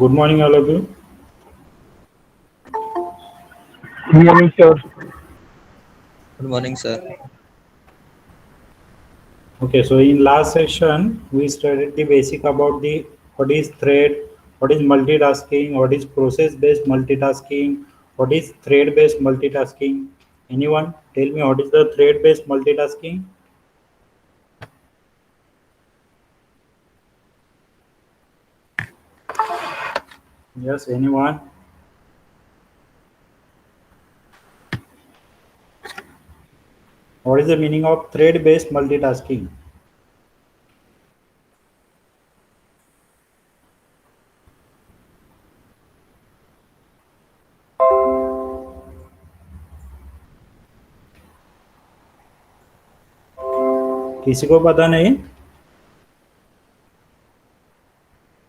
Good morning, all of you. Good morning, sir. Good morning, sir. Okay, so in last session, we studied the basic about the what is thread, what is multitasking, what is process-based multitasking, what is thread-based multitasking. Anyone tell me what is the thread-based multitasking? Yes, anyone? What is the meaning of thread-based multitasking? किसी को पता नहीं?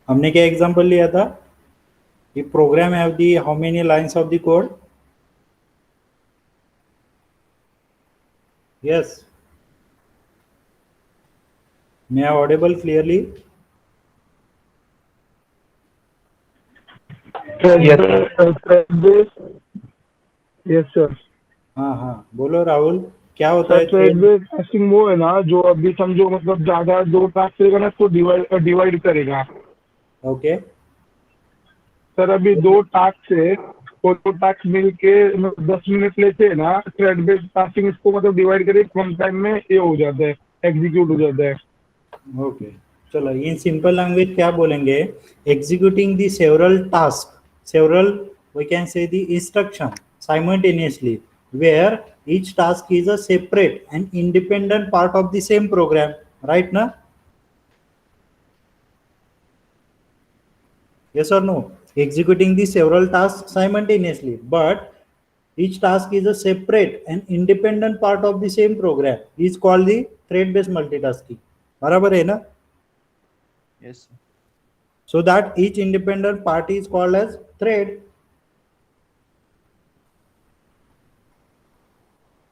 हमने क्या example लिया था? The program have the how many lines of the code? Yes. May I audible clearly? Yes, thread-based. Yes, sir. हाँ हाँ बोलो राहुल, क्या होता सर है थ्रेड थ्रेड? बेस्ड टास्किंग वो है ना जो अभी समझो मतलब ज्यादा दो टास्क रहेगा ना तो डिवाइड करेगा। ओके सर अभी दो टास्क है, वो दो टास्क मिलके 10 मिनट लेते हैं ना, थ्रेड बेस्ड टास्किंग इसको मतलब डिवाइड करके कम टाइम में ये हो जाता है, एग्जीक्यूट हो जाता है। ओके चलो इन सिंपल लैंग्वेज क्या बोलेंगे? Executing the several task, several we can say the instruction simultaneously where each task is a separate and independent part of the same program, right na? Yes or no? Executing the several tasks simultaneously, but each task is a separate and independent part of the same program is called the thread based multitasking. बराबर है ना? Yes, sir. So that each independent part is called as thread.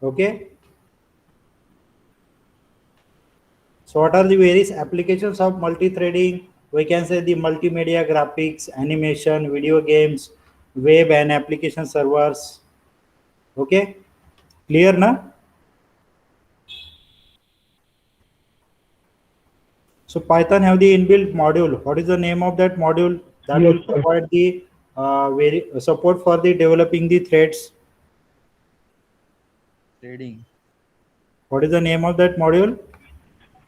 Okay. So what are the various applications of multi-threading? We can say the multimedia graphics, animation, video games, web and application servers. Okay. Clear na? So Python have the inbuilt module. What is the name of that module that yes will sir, provide the support for the developing the threads? Trading. What is the name of that module?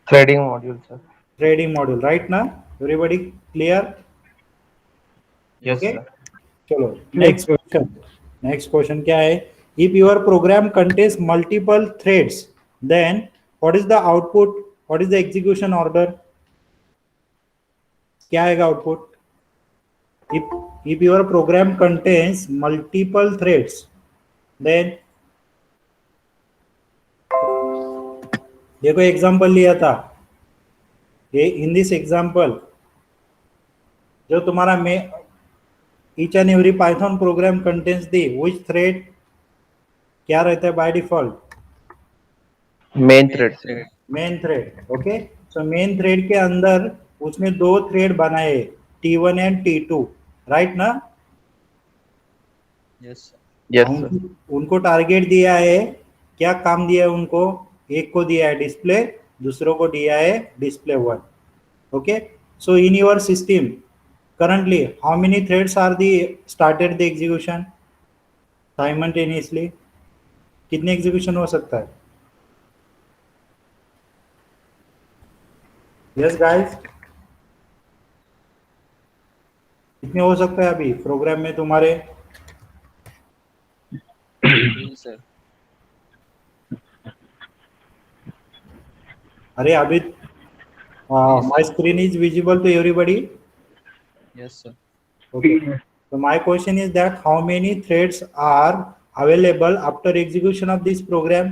Threading module, sir. Trading module. Right now, everybody clear? Yes, Okay. sir. चलो yes next sir. Question. Next question क्या है? If your program contains multiple threads then what is the output? What is the execution order? क्या आएगा output? if your program contains multiple threads then देखो example लिया था ये in this example जो तुम्हारा में each and every python program contains the which thread क्या रहता है by default? Main Main thread, sir. thread. Main thread. Okay so main thread के अंदर उसने दो थ्रेड बनाए T1 एंड T2, राइट ना? Yes, sir. Yes, sir. उनको टारगेट दिया है, क्या काम दिया है उनको? एक को दिया है डिस्प्ले, दूसरों को दिया है display one. Okay so in your system currently how many threads are the started the execution simultaneously? कितने एग्जीक्यूशन हो सकता है? यस गाइस, कितने हो सकता है अभी प्रोग्राम में तुम्हारे? 3, sir. अरे अभी 3, my sir. screen is visible to everybody. Yes, sir. Okay. So my question is that how many threads are available after execution of this program?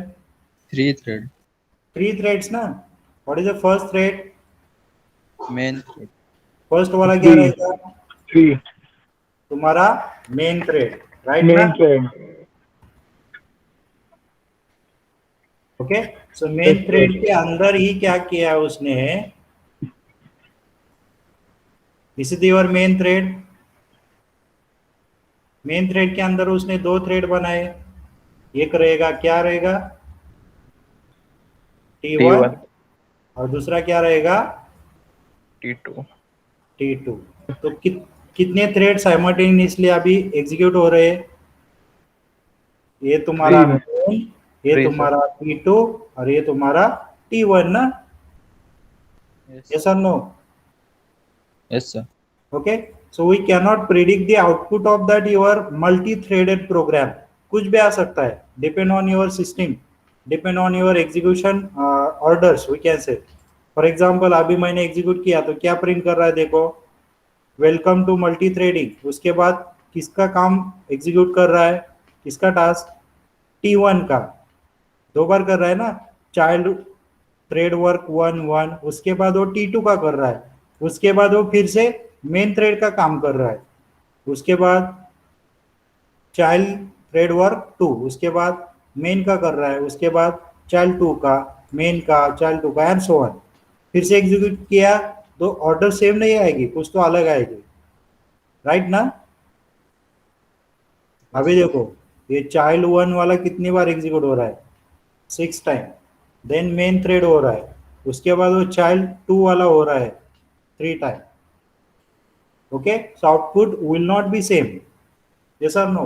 3 thread. Three threads ना? What is the first thread? Main thread. First वाला क्या three रहेगा? Three तुम्हारा main thread, right ना? Main thread. Okay so yes main sir. Thread के अंदर ही क्या किया है उसने? This is your main thread. Main thread के अंदर उसने दो थ्रेड बनाए, एक रहेगा क्या रहेगा T1 T1, और दूसरा क्या रहेगा T2, T2। तो कितने थ्रेड साइमल्टेनियसली अभी एग्जीक्यूट हो रहे हैं? ये तुम्हारा Three, मेन, ये 3 sir. तुम्हारा T2 और ये तुम्हारा T1 ना? Yes. यस और no? Yes, sir. Okay, so we cannot predict the output of that your multi-threaded program. कुछ भी आ सकता है, depend on your system, depend on your execution orders we can say. For example, अभी मैंने execute किया तो क्या प्रिंट कर रहा है देखो, वेलकम टू मल्टी थ्रेडिंग। उसके बाद किसका काम एग्जीक्यूट कर रहा है, किसका टास्क, T1 का, दो बार कर रहा है ना, चाइल्ड थ्रेड वर्क 1 उसके बाद वो T2 का कर रहा है, उसके बाद वो फिर से मेन थ्रेड का काम कर रहा है, उसके बाद चाइल्ड थ्रेड वर्क 2, उसके बाद मेन का कर रहा है, उसके बाद चाइल्ड 2 का, मेन का, चाइल्ड 2 का एंड सो ऑन। फिर से एग्जीक्यूट किया तो ऑर्डर सेम नहीं आएगी, कुछ तो अलग आएगी, राइट ना? अभी देखो ये चाइल्ड 1 वाला कितनी बार एग्जीक्यूट हो रहा है, 6 टाइम, देन मेन थ्रेड हो रहा है, उसके बाद वो चाइल्ड 2 वाला हो रहा है 3 time. Okay, so output will not be same. Yes or no?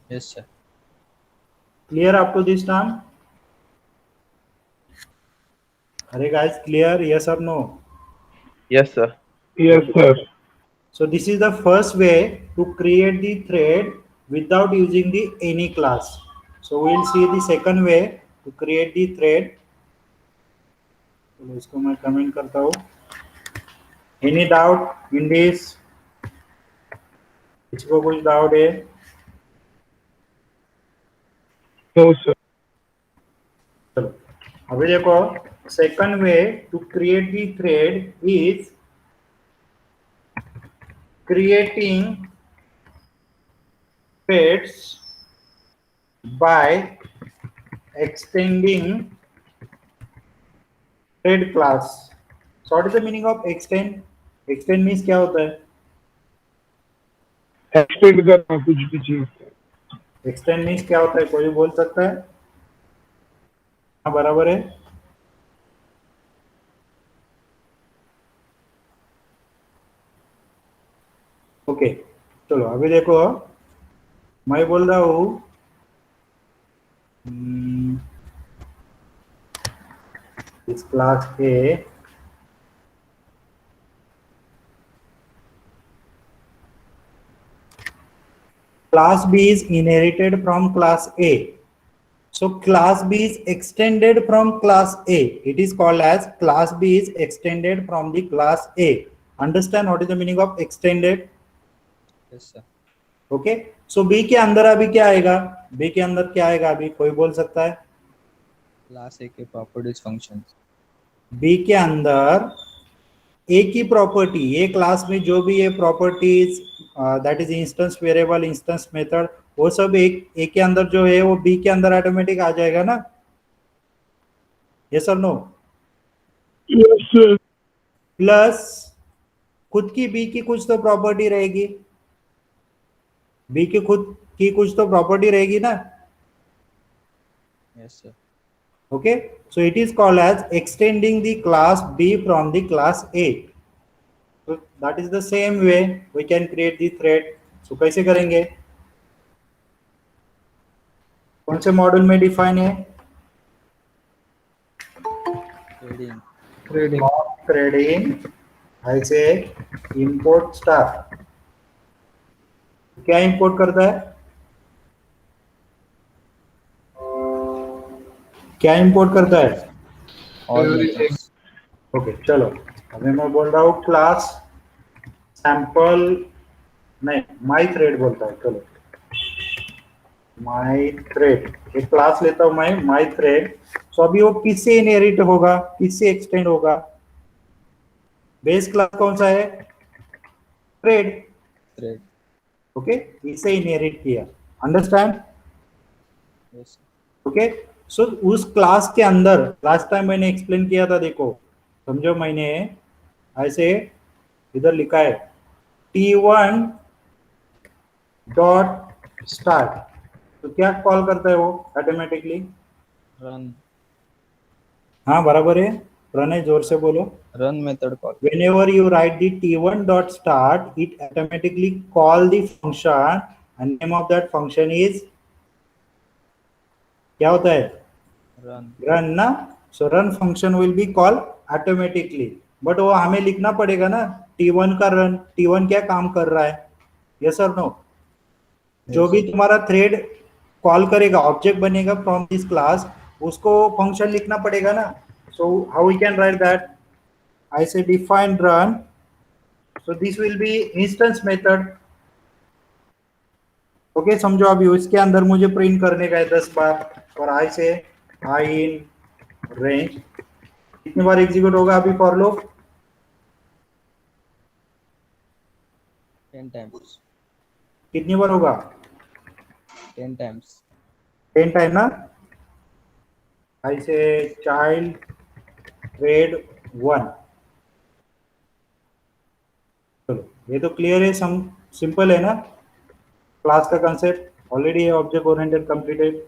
Yes, sir. Clear up to this time? Are guys clear? Yes or no? Yes sir. yes sir. So this is the first way to create the thread without using the any class. So we will see the second way to create the thread. चलो इसको मैं comment करता हूँ। Any doubt in this? किसी को कुछ doubt है? No sir. चलो अभी देखो, second way to create the thread is creating threads by extending thread class. So what is the meaning of extend? Extend means क्या होता है? एक्सटेंड करना कुछ भी चीज। Extend means क्या होता है, कोई बोल सकता है? हाँ बराबर है। ओके चलो अभी देखो, मैं बोल रहा हूँ इस class A class B is inherited from class A. So class B is extended from class A. It is called as class B is extended from the class A. Understand what is the meaning of extended? Yes, sir. Okay. So B के अंदर अभी क्या आएगा? B के अंदर क्या आएगा अभी कोई बोल सकता है? Class A के properties functions. B के अंदर A की प्रॉपर्टी, ये क्लास में जो भी ये properties that is instance variable, instance method, वो सब एक ए के अंदर जो है वो बी के अंदर ऑटोमेटिक आ जाएगा ना? यस और नो? Yes sir. प्लस खुद की बी की कुछ तो प्रॉपर्टी रहेगी, बी की खुद की कुछ तो प्रॉपर्टी रहेगी ना? Yes, sir. Okay, so it is called as extending the class B from the class A. So that is the same way we can create the thread. So कैसे करेंगे? कौन से मॉड्यूल में डिफाइन है? Threading. Threading ऐसे import star क्या import करता है, क्या इंपोर्ट करता है? All Everything. methods. ओके चलो अभी मैं बोल रहा हूँ क्लास सैंपल, नहीं माई थ्रेड बोलता है, चलो माई थ्रेड, एक क्लास लेता हूँ मैं माई थ्रेड। सो अभी वो किससे इनहेरिट होगा, किससे एक्सटेंड होगा? बेस क्लास कौन सा है? थ्रेड। Thread. ओके इसे इनहेरिट किया, understand? Yes, sir. Okay so उस क्लास के अंदर लास्ट टाइम मैंने एक्सप्लेन किया था, देखो समझो, मैंने ऐसे इधर लिखा है T1 डॉट स्टार्ट, तो क्या कॉल करता है वो ऑटोमेटिकली? रन हाँ बराबर है, प्रणय जोर से बोलो। Run method call Whenever you write the T1 dot start, it automatically call the function and name of that function is क्या होता है? रन रन ना। So run function will be call automatically, but वो हमें लिखना पड़ेगा ना T1 का रन, T1 क्या काम कर रहा है, यस और नो? जो भी तुम्हारा थ्रेड कॉल करेगा, ऑब्जेक्ट बनेगा फ्रॉम दिस क्लास, उसको फंक्शन लिखना पड़ेगा ना। So how we can write that? I say define run, so this will be instance method. Okay समझो, अभी उसके अंदर मुझे प्रिंट करने का है 10 बार, और आई से आई इन रेंज कितनी बार एग्जीक्यूट होगा अभी फॉर लूप? 10 टाइम्स कितनी बार होगा? 10 टाइम्स 10 टाइम ना। आई से चाइल्ड थ्रेड 1। चलो ये तो क्लियर है, सम सिंपल है ना। क्लास का कंसेप्ट ऑलरेडी है, ऑब्जेक्ट ओरिएंटेड कंप्लीटेड।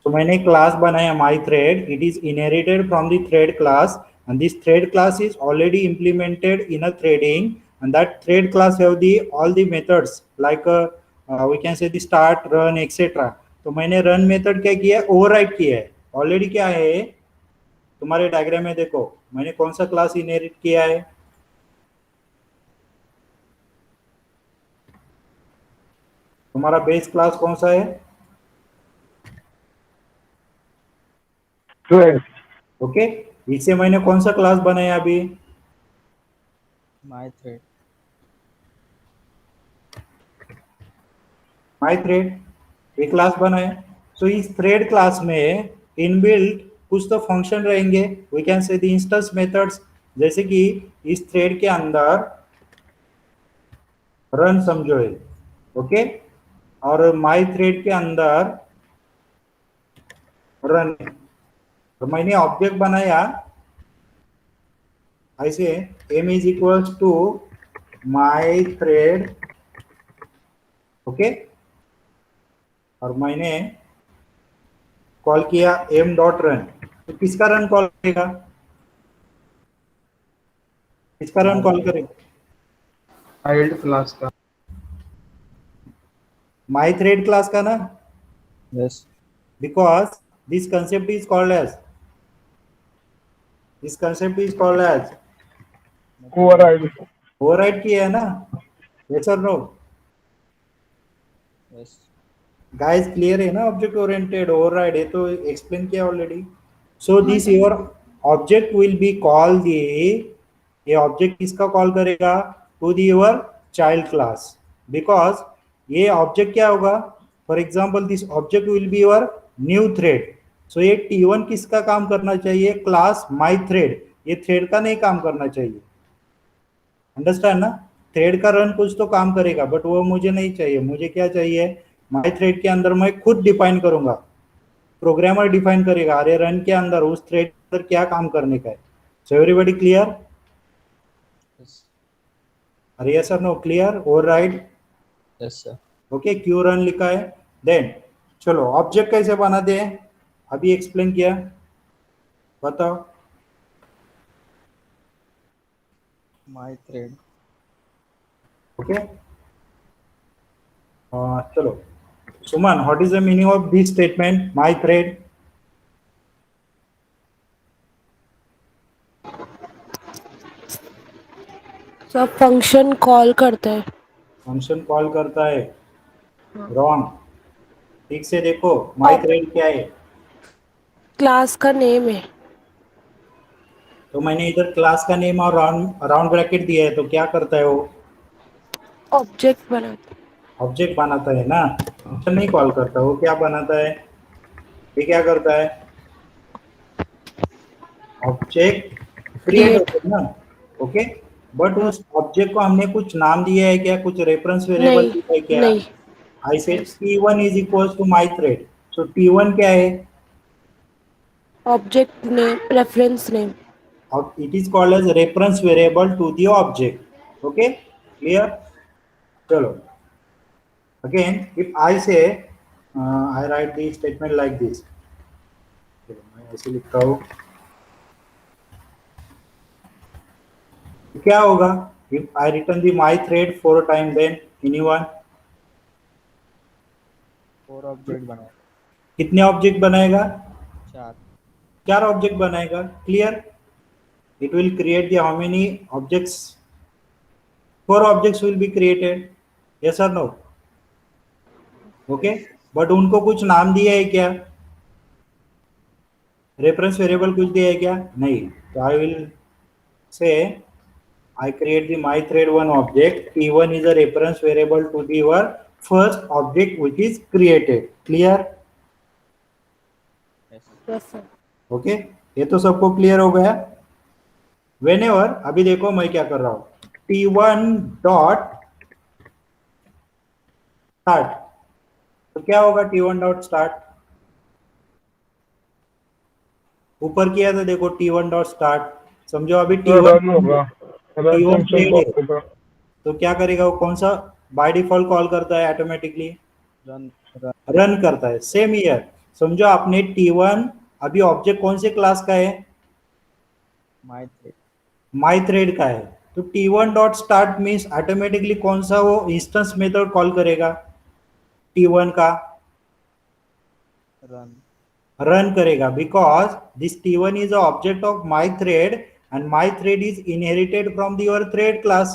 तो मैंने क्लास बनाया my thread, it is inherited from the thread class, and this thread class is already implemented in a threading, and that thread class have the all the methods like we can say the start, run, etc. तो मैंने run method क्या किया, override किया है already. क्या है तुम्हारे diagram में देखो, मैंने कौन सा क्लास इनहेरिट किया है? तुम्हारा बेस क्लास कौन सा है? थ्रेड। ओके, इससे मैंने कौन सा क्लास बनाया अभी? माय थ्रेड माई थ्रेड एक क्लास बनाए। सो इस थ्रेड क्लास में इनबिल्ट कुछ तो फंक्शन रहेंगे, we can say the instance methods, जैसे कि इस थ्रेड के अंदर रन समझो है, ओके, और माई थ्रेड के अंदर रन। तो मैंने ऑब्जेक्ट बनाया ऐसे, m is equals to my thread, okay, और मैंने कॉल किया m डॉट रन। तो किसका रन कॉल करेगा? किसका रन कॉल करेगा? चाइल्ड क्लास का। माई थ्रेड क्लास का ना, yes because this concept is called as override. override किया है ना, yes or no? Yes guys clear है ना? ऑब्जेक्ट ओरिएंटेड ओवरराइड है तो एक्सप्लेन किया already. So this your object will be call the, ये ऑब्जेक्ट किसका कॉल करेगा? To the your child class, because ये ऑब्जेक्ट क्या होगा? For example this object will be your new thread. सो ये T1 किसका काम करना चाहिए? क्लास माई थ्रेड, ये थ्रेड का नहीं काम करना चाहिए, अंडरस्टैंड ना? थ्रेड का रन कुछ तो काम करेगा, बट वो मुझे नहीं चाहिए। मुझे क्या चाहिए? माई थ्रेड के अंदर मैं खुद डिफाइन करूंगा, प्रोग्रामर डिफाइन करेगा, अरे रन के अंदर उस थ्रेड के अंदर क्या काम करने का है। So everybody clear? यस अरे यस और no clear? Override yes sir okay, क्यू रन लिखा है। देन चलो ऑब्जेक्ट कैसे बनाते हैं, अभी एक्सप्लेन किया, बताओ। माय थ्रेड ओके चलो Suman, what is the meaning of this statement my thread? सब फंक्शन कॉल करता है। फंक्शन कॉल करता है, रॉन्ग। ठीक से देखो, माई थ्रेड क्या है? क्लास का नेम है। तो मैंने इधर क्लास का नेम और राउंड ब्रैकेट दिया है, तो क्या करता है वो? ऑब्जेक्ट बनाता ऑब्जेक्ट बनाता है ना, फंक्शन नहीं कॉल करता। वो क्या बनाता है? ये क्या करता है? Object create create. होता है ना, ओके। बट उस ऑब्जेक्ट को हमने कुछ नाम दिया है क्या? कुछ रेफरेंस वेरिएबल नहीं दिया है क्या? नहीं। I said T1 is equal to my thread. So T1 क्या है? Object name, reference name. It is called as reference variable to the object, okay. Clear? चलो. Again, if I say, I write the statement like this. चलो, मैं ऐसे लिखता हूँ. क्या होगा? If I return the my thread 4 times, then anyone? 4 object बनाएगा. कितने ऑब्जेक्ट बनाएगा? 4. 4 ऑब्जेक्ट बनाएगा. Clear? It will create the how many objects? 4 objects will be created. Yes or no? Okay. But उनको कुछ नाम दिया है क्या? रेफरेंस वेरिएबल कुछ दिया है क्या? नहीं. तो I will say I create the my thread one object. T1 is a reference variable to the your first object which is created. Clear? Yes. Yes, sir. Okay. ये तो सबको क्लियर हो गया. Whenever, अभी देखो मैं क्या कर रहा हूं. T1 dot start. तो क्या होगा T1 डॉट स्टार्ट? ऊपर किया था देखो T1 डॉट स्टार्ट. समझो अभी तो T1 रन होगा, run T1 function thread call है. होगा. तो क्या करेगा वो? कौन सा बाय डिफॉल्ट कॉल करता है ऑटोमेटिकली? रन रन करता है. Same year. समझो आपने T1 अभी ऑब्जेक्ट कौन से क्लास का है? My thread. माई थ्रेड का है. तो T1 dot start means automatically कौन सा वो इंस्टेंस मेथड कॉल करेगा? T1 का रन. रन करेगा. Because this T1 is a object of my thread and my thread is inherited from the your thread class.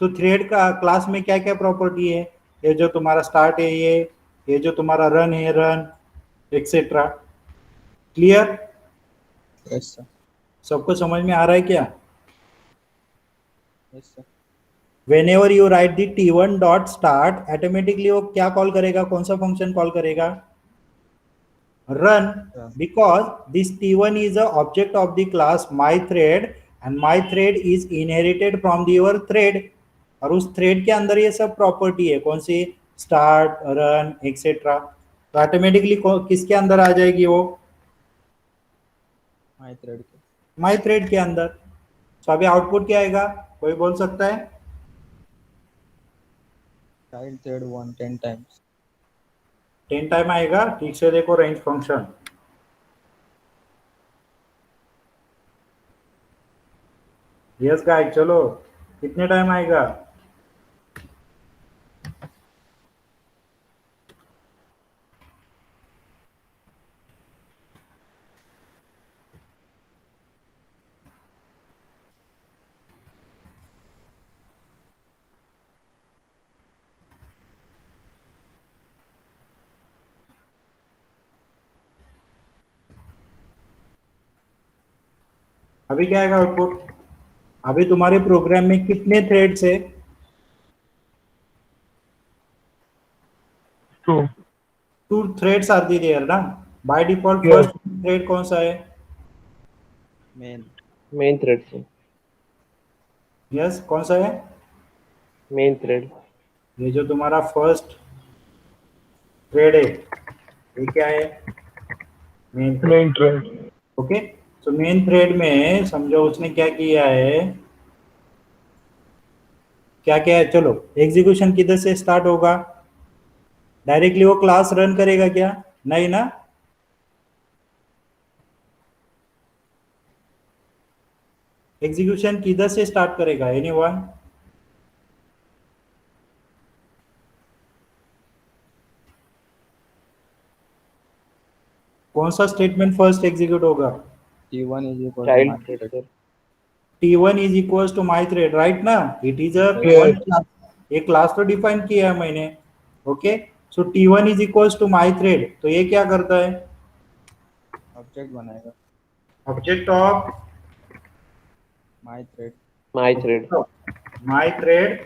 So thread का class में क्या क्या प्रॉपर्टी है? ये जो तुम्हारा स्टार्ट है, ये जो तुम्हारा रन है, run etcetera. Clear? Yes sir. सबको समझ में आ रहा है क्या? Yes sir. Whenever you write the T1 dot start, automatically वो क्या कॉल करेगा? कौन सा फंक्शन कॉल करेगा? Run. Run. Because this T1 is a object of the class my thread and my thread is inherited from the your thread. और उस thread के अंदर ये सब प्रॉपर्टी है. कौन सी? Start, run etcetera. तो ऑटोमेटिकली किसके अंदर आ जाएगी वो? माय थ्रेड के. माई थ्रेड के अंदर. तो अभी आउटपुट क्या आएगा? कोई बोल सकता है? Child thread 1 10 times. 10 टाइम आएगा. ठीक से देखो रेंज फंक्शन. यस गाइस, चलो कितने टाइम आएगा? अभी क्या आएगा आउटपुट? अभी तुम्हारे प्रोग्राम में कितने थ्रेड्स है? 2. 2 थ्रेड्स आर देयर ना. By default Yes. First thread कौन सा है? मेन. मेन थ्रेड से. यस, कौन सा है? Main thread. ये जो तुम्हारा फर्स्ट थ्रेड है, ये क्या है? Main thread. Main thread. Okay. तो मेन थ्रेड में समझो उसने क्या किया है, क्या क्या है? चलो एग्जीक्यूशन किधर से स्टार्ट होगा? डायरेक्टली वो क्लास रन करेगा क्या? नहीं ना. एग्जीक्यूशन किधर से स्टार्ट करेगा? एनीवन? कौन सा स्टेटमेंट फर्स्ट एग्जीक्यूट होगा? T1 is equal to child my thread thread. Sir. T1 is equals to my thread, right ना? It is a Yes. one class. एक क्लास तो डिफाइन किया है मैंने. Okay. So T1 is equals to my thread. तो ये क्या करता है? ऑब्जेक्ट बनाएगा. Object of my thread. My thread. my thread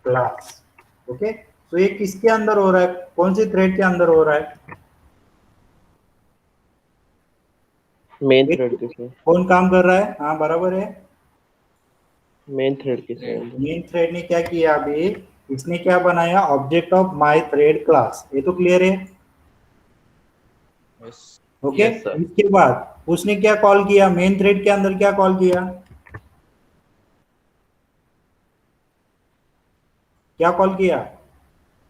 class. Okay. तो ये किसके अंदर हो रहा है? कौन सी थ्रेड के अंदर हो रहा है? मेन थ्रेड के से. कौन काम कर रहा है? हाँ बराबर है. मेन थ्रेड के से. मेन थ्रेड ने क्या किया? अभी इसने क्या बनाया? Object of my thread class. ये तो क्लियर है. यस. ओके. Yes, sir. इसके बाद उसने क्या कॉल किया? मेन थ्रेड के अंदर क्या कॉल किया? क्या कॉल किया?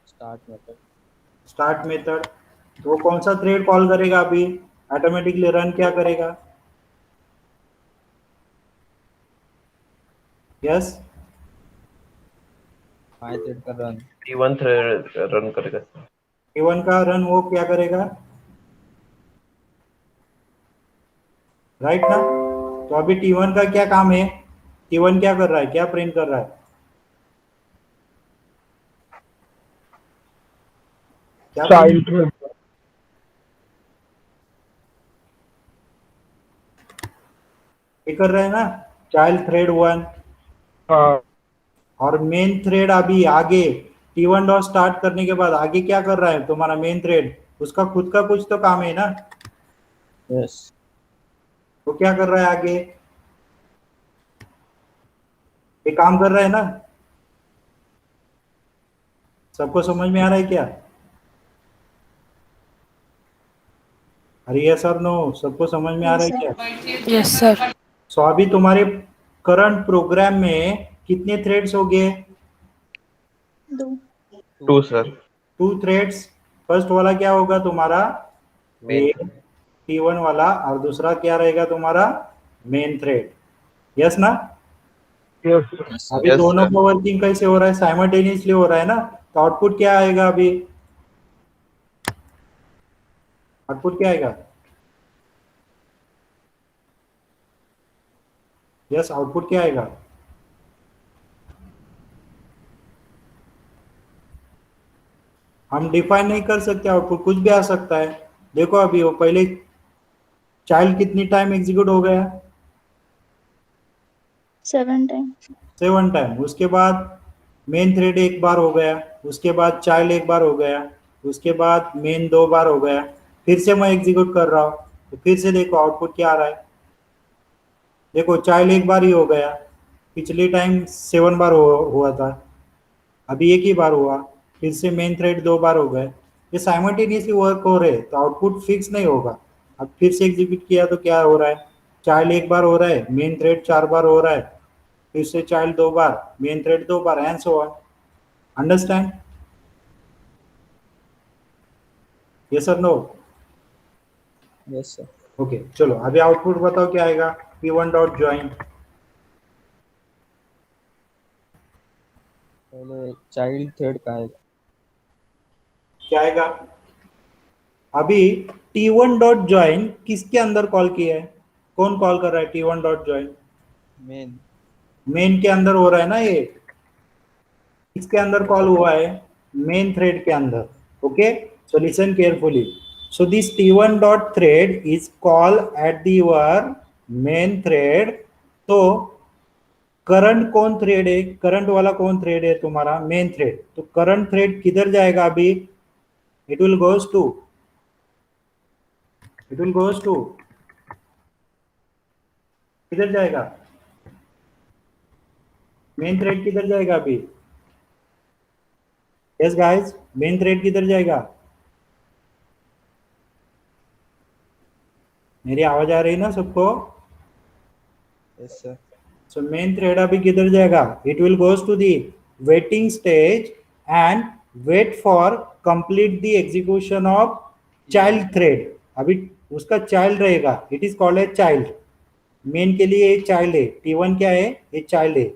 Start method. Start method. तो वो कौन सा थ्रेड कॉल करेगा अभी? ऑटोमेटिकली रन क्या करेगा? यस, माई थ्रेड का रन। T1 थ्रेड रन करेगा सर। T1 का रन वो क्या करेगा? राइट ना? तो अभी T1 का क्या काम है? T1 क्या कर रहा है, क्या प्रिंट कर रहा है? क्या print- चाइल्ड थ्रेड। ये कर रहा है ना, चाइल्ड थ्रेड 1। हाँ और मेन थ्रेड अभी आगे T1 डॉट स्टार्ट करने के बाद आगे क्या कर रहा है तुम्हारा मेन थ्रेड? उसका खुद का कुछ तो काम है ना, यस। वो क्या कर रहा है आगे? ये काम कर रहा है ना? सबको समझ में आ रहा है क्या? अरे यस और नो, सबको समझ में आ रहा है क्या? Yes sir. सो अभी तुम्हारे करंट प्रोग्राम में कितने थ्रेड्स हो गए? 2 सर। 2 थ्रेड्स। फर्स्ट वाला क्या होगा तुम्हारा? मेन ये T1 वाला, और दूसरा क्या रहेगा तुम्हारा? Main thread. यस ना? यस अभी यस दोनों सर। का वर्किंग कैसे हो रहा है? साइमल्टेनियसली हो रहा है ना? तो आउटपुट क्या आएगा अभी? आउटपुट क्या आएगा? यस, आउटपुट क्या आएगा? हम डिफाइन नहीं कर सकते आउटपुट, कुछ भी आ सकता है। देखो अभी वो पहले चाइल्ड कितनी टाइम एग्जीक्यूट हो गया? 7 टाइम। 7 टाइम। उसके बाद मेन थ्रेड एक बार हो गया, उसके बाद चाइल्ड एक बार हो गया, उसके बाद मेन 2 बार हो गया, फिर से मैं एग्जीक्यूट कर रहा हूँ। तो फिर से देखो आउटपुट क्या आ रहा है। देखो चाइल्ड एक बार ही हो गया, पिछले टाइम 7 बार हुआ था, अभी एक ही बार हुआ। फिर से मेन थ्रेड 2 बार हो गए। ये साइमल्टेनियसली वर्क हो रहे हैं, तो आउटपुट फिक्स नहीं होगा। अब फिर से एग्जीक्यूट किया तो क्या हो रहा है? चाइल्ड एक बार हो रहा है, मेन थ्रेड 4 बार हो रहा है, फिर से child 2 bar, main thread 2 bar, and so on. Understand? Yes और नो? Yes sir. ओके, चलो अभी आउटपुट बताओ क्या आएगा? P1 dot join. पहले चाइल्ड थ्रेड का है। क्या आएगा? अभी T1 डॉट ज्वाइन किसके अंदर कॉल किया है? कौन कॉल कर रहा है T1 dot join? Main. Main के अंदर हो रहा है ना ये? इसके अंदर कॉल हुआ है मेन थ्रेड के अंदर। Okay, so listen carefully. So this T1 dot thread is call at the your main thread. तो करंट कौन थ्रेड है? करंट वाला कौन थ्रेड है तुम्हारा? Main thread. तो करंट थ्रेड किधर जाएगा अभी? It will goes to, it will goes to, किधर जाएगा? मेन थ्रेड किधर जाएगा अभी? यस गाइस, मेन थ्रेड किधर जाएगा? मेरी आवाज आ रही है ना सबको? Yes sir. So main thread अभी किधर जाएगा? It will goes to the waiting stage and wait for complete the execution of child thread. अभी उसका चाइल्ड रहेगा, it is called as child. Main के लिए एक चाइल्ड है, T1 क्या है? एक चाइल्ड है।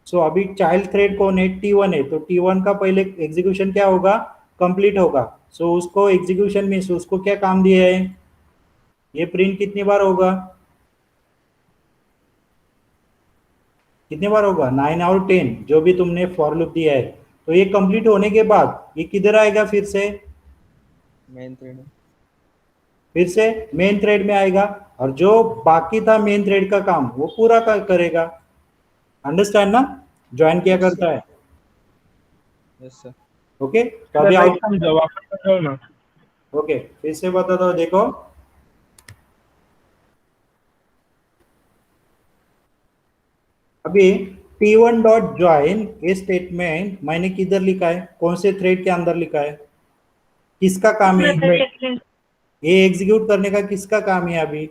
सो अभी चाइल्ड थ्रेड कौन है? T1 है। तो T1 का पहले एग्जीक्यूशन क्या होगा? कंप्लीट होगा। सो उसको एग्जीक्यूशन में उसको क्या काम दिया है? ये प्रिंट कितनी बार होगा? कितने बार होगा? 9 और 10, जो भी तुमने फॉर लूप दिया है। तो ये कंप्लीट होने के बाद ये किधर आएगा? फिर से मेन थ्रेड। फिर से मेन थ्रेड में आएगा, और जो बाकी था मेन थ्रेड का काम वो पूरा करेगा। अंडरस्टैंड ना? ज्वाइन क्या Yes, करता sir. है? Yes sir. ओके, तो अभी नहीं आउट, समझा, वापस बताओ ना। ओके फिर से बता दो। देखो अभी T1 डॉट ज्वाइन ये स्टेटमेंट मैंने किधर लिखा है? कौन से थ्रेड के अंदर लिखा है? किसका काम है ये एग्जीक्यूट करने का? किसका काम है अभी?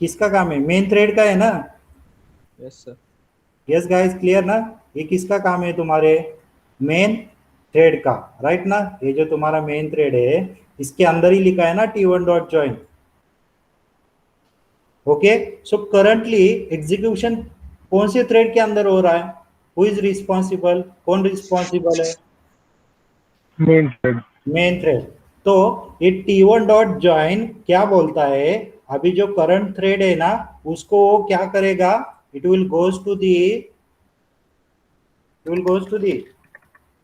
किसका काम है? मेन थ्रेड का है ना? Yes sir. Yes guys, clear ना? ये किसका काम है? तुम्हारे मेन थ्रेड का, राइट ना? ये जो तुम्हारा मेन थ्रेड है इसके अंदर ही लिखा है ना T1 dot join. Okay, so currently execution कौन से थ्रेड के अंदर हो रहा है? Who is responsible? कौन रिस्पॉन्सिबल है? Main thread. Main thread. तो ये T1 डॉट ज्वाइन क्या बोलता है? अभी जो करंट थ्रेड है ना उसको वो क्या करेगा? It will goes to the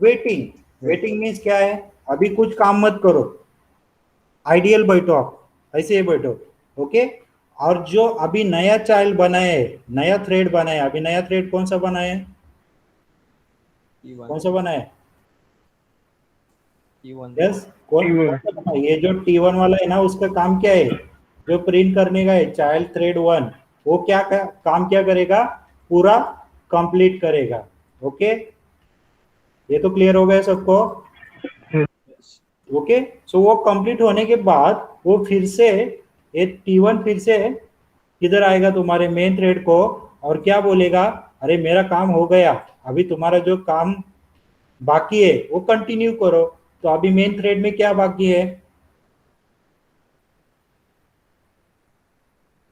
waiting. Waiting means क्या है? अभी कुछ काम मत करो, आइडियल बैठो, आप ऐसे ही बैठो। ओके, और जो अभी नया चाइल्ड बनाए, नया थ्रेड बनाए, अभी नया थ्रेड कौन सा बनाए? T1 कौन सा बनाए? T1 यस, कौन T1 कौन सा बनाए? ये जो T1 वाला है ना उसका काम क्या है? जो प्रिंट करने का है चाइल्ड थ्रेड 1, वो काम क्या करेगा? पूरा कंप्लीट करेगा। ओके, ये तो क्लियर हो गया सबको? yes ओके, सो वो कंप्लीट होने के बाद वो फिर से ये T1 फिर से किधर आएगा? तुम्हारे मेन थ्रेड को, और क्या बोलेगा? अरे मेरा काम हो गया, अभी तुम्हारा जो काम बाकी है वो कंटिन्यू करो। तो अभी मेन थ्रेड में क्या बाकी है?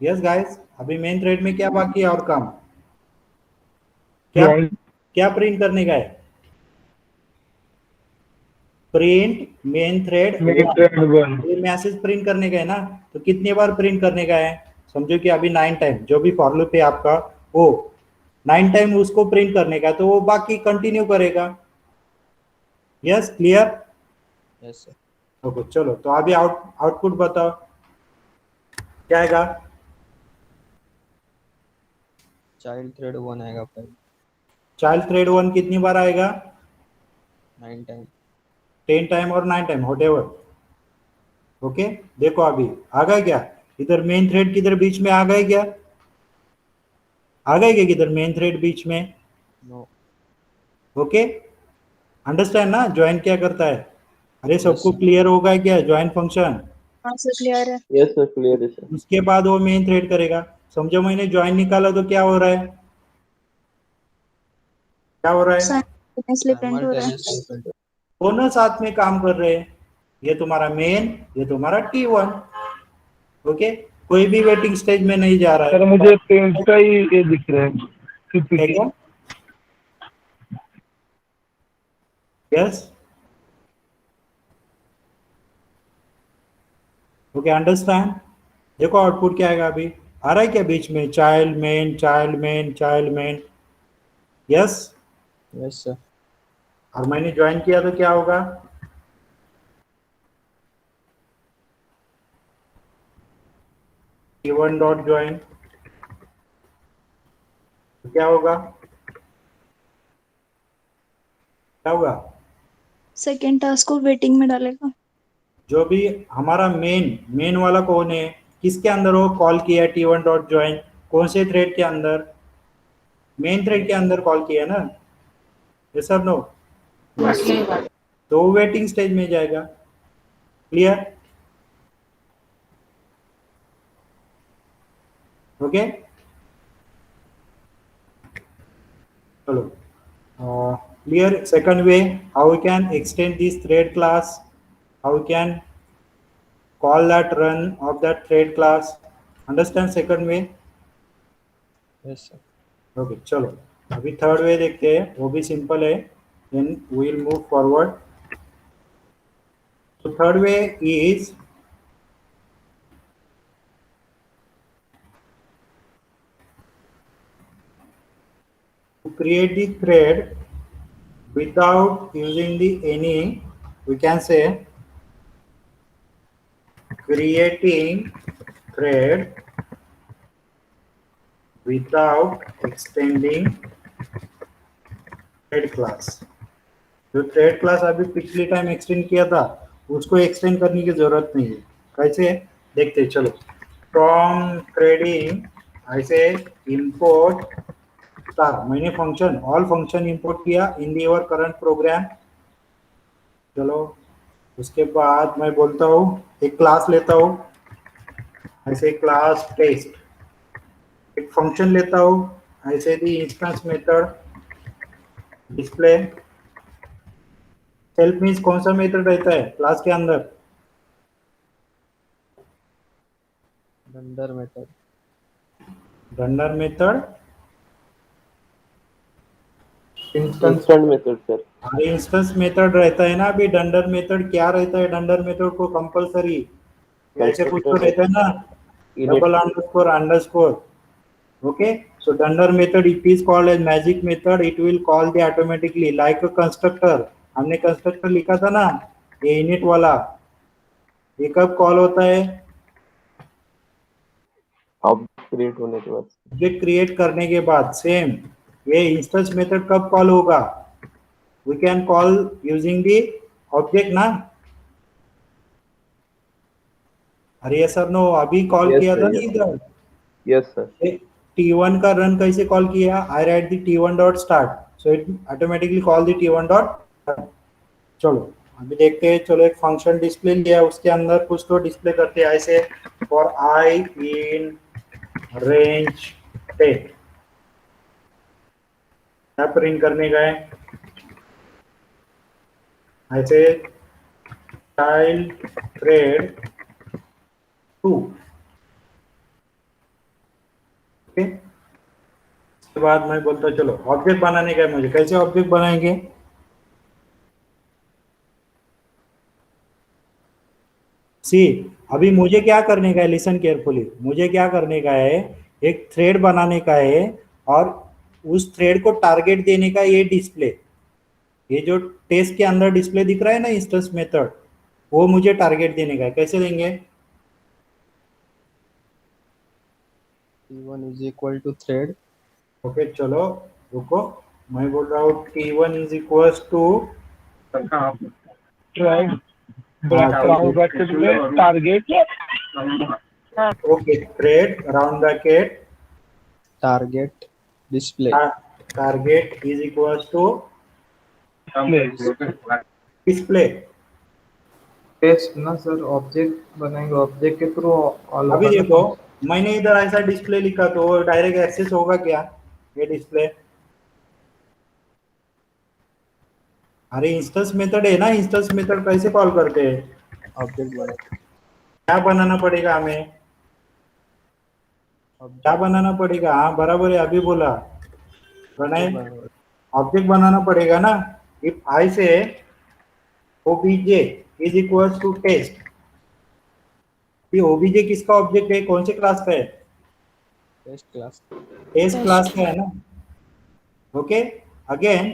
यस गाइस, अभी मेन थ्रेड में क्या बाकी है और काम? क्या ज्वाइन क्या प्रिंट करने का है? Print main thread main thread 1। ये मैसेज प्रिंट करने का है ना? तो कितनी बार प्रिंट करने का है? समझो कि अभी 9 टाइम जो भी फॉर लूप है आपका, वो 9 टाइम उसको प्रिंट करने का, तो वो बाकी कंटिन्यू करेगा। Yes, clear? yes sir okay, चलो तो अभी आउटपुट बताओ क्या आएगा? child thread 1 आएगा पहले चाइल्ड थ्रेड 1 कितनी बार आएगा? 9 टाइम 10 टाइम और 9 टाइम, व्हाटएवर। ओके, देखो अभी आ गया क्या? इधर मेन थ्रेड किधर बीच में आ गए क्या? आ गए क्या किधर मेन थ्रेड बीच में? no ओके, अंडरस्टैंड ना ज्वाइन क्या करता है? अरे yes सबको sir क्लियर होगा क्या ज्वाइन फंक्शन? हाँ सर क्लियर है। यस सर, क्लियर है सर। उसके बाद वो मेन थ्रेड करेगा। समझो मैंने ज्वाइन निकाला तो क्या हो रहा है? क्या हो रहा है? साइमल्टेनियसली प्रिंट हो रहा है। simultaneously print दोनों साथ में काम कर रहे हैं। ये तुम्हारा मेन, ये तुम्हारा T1। ओके, कोई भी वेटिंग स्टेज में नहीं जा रहा सर है। मुझे पेंट का ही ये दिख रहा है है पीपीटी। क्या? Yes, okay, understand. देखो आउटपुट क्या आएगा अभी? आ रहा है क्या बीच में? Child main, child main, child main. Yes, yes sir और मैंने ज्वाइन किया तो क्या होगा? T1 डॉट ज्वाइन, तो क्या होगा? क्या होगा? सेकेंड टास्क को वेटिंग में डालेगा। जो भी हमारा मेन वाला कौन है? किसके अंदर वो कॉल किया T1 डॉट ज्वाइन? कौन से थ्रेड के अंदर? मेन थ्रेड के अंदर कॉल किया ना? यस और नो? तो वो वेटिंग स्टेज में जाएगा। क्लियर? ओके, चलो, clear. Second way, how we can extend this thread class, how we can call that run of that thread class. Understand second way? yes sir Okay, चलो अभी third way देखते हैं, वो भी simple है। then we will move forward. So third way is to create the thread without using the any, we can say creating thread without extending thread class. जो thread class अभी पिछले time extend किया था उसको extend करने की जरूरत नहीं है। कैसे देखते हैं, चलो। फ्रॉम थ्रेडिंग ऐसे इंपोर्ट स्टार, मैंने फंक्शन ऑल फंक्शन इंपोर्ट किया इन दी योर करंट प्रोग्राम। चलो, उसके बाद मैं बोलता हूँ एक क्लास लेता हूँ, ऐसे क्लास टेस्ट, एक फंक्शन लेता हूँ ऐसे the instance method display self means कौन सा मेथड रहता है क्लास के अंदर? Render method runner method instant method sir. Instance method रहता है ना। अभी डंडर मेथड क्या रहता है? डंडर मेथड को कंपलसरी ऐसे कुछ तो रहता है ना, double underscore underscore. Okay, so dunder method it is called as magic method. It will call the automatically like a constructor. हमने कंस्ट्रक्टर लिखा था ना, ये इनिट वाला, ये कब कॉल होता है? ऑब्जेक्ट क्रिएट होने के बाद। ऑब्जेक्ट क्रिएट करने के बाद। सेम ये इंस्टेंस मेथड कब कॉल होगा? We can call using the object ना। अरे सर नो, अभी कॉल Yes, किया sir, था ना yes. इधर। Yes sir. T1 का रन कैसे कॉल किया? I write the T1 dot start, so it automatically call the T1 dot. चलो अभी देखते हैं। चलो एक फंक्शन डिस्प्ले लिया, उसके अंदर कुछ तो डिस्प्ले करते हैं ऐसे, फॉर आई इन रेंज 10। क्या प्रिंट करने का है? ऐसे चाइल्ड थ्रेड 2। ओके, उसके बाद मैं बोलता हूँ चलो ऑब्जेक्ट बनाने का है मुझे। कैसे ऑब्जेक्ट बनाएंगे? सी, अभी मुझे क्या करने का है? लिसन केयरफुली, मुझे क्या करने का है? एक थ्रेड बनाने का है और उस थ्रेड को टारगेट देने का ये डिस्प्ले, ये जो टेस्ट के अंदर डिस्प्ले दिख रहा है ना इंस्टेंस मेथड, वो मुझे टारगेट देने का है। कैसे देंगे? T1 is equal to thread okay चलो रुको, मैं बोल रहा हूँ T1 is equal to tried round bracket में target okay thread round bracket target display target is equal to display. Test ना सर, ऑब्जेक्ट बनाएंगे, ऑब्जेक्ट के थ्रू ऑल अभी होगा ना। देखो मैंने इधर ऐसा डिस्प्ले लिखा तो डायरेक्ट एक्सेस होगा क्या ये डिस्प्ले? अरे इंस्टेंस मेथड है ना, इंस्टेंस मेथड कैसे कॉल करते हैं? object बना क्या बनाना पड़ेगा हमें? क्या बनाना पड़ेगा? हाँ बराबर है, अभी बोला बनाए, ऑब्जेक्ट बनाना पड़ेगा ना। If I say OBJ is equal to test, ये ओबीजे किसका ऑब्जेक्ट है? कौन से क्लास का है? test class टेस्ट क्लास का है ना। ओके अगेन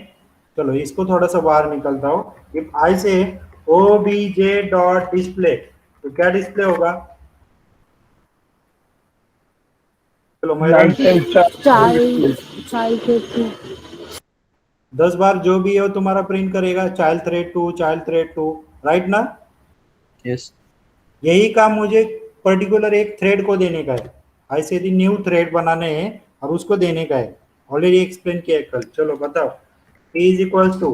चलो इसको थोड़ा सा बाहर निकलता हूँ। If I say OBJ dot display, तो क्या डिस्प्ले होगा? चलो मैं चाइल्ड चाइल्ड के टू 10 बार जो भी हो तुम्हारा प्रिंट करेगा child thread 2 child thread 2, right ना। yes यही काम मुझे पर्टिकुलर एक थ्रेड को देने का है। ऐसे यदि न्यू थ्रेड बनाने हैं और उसको देने का है, ऑलरेडी एक्सप्लेन किया है कल। चलो बताओ, T is equal to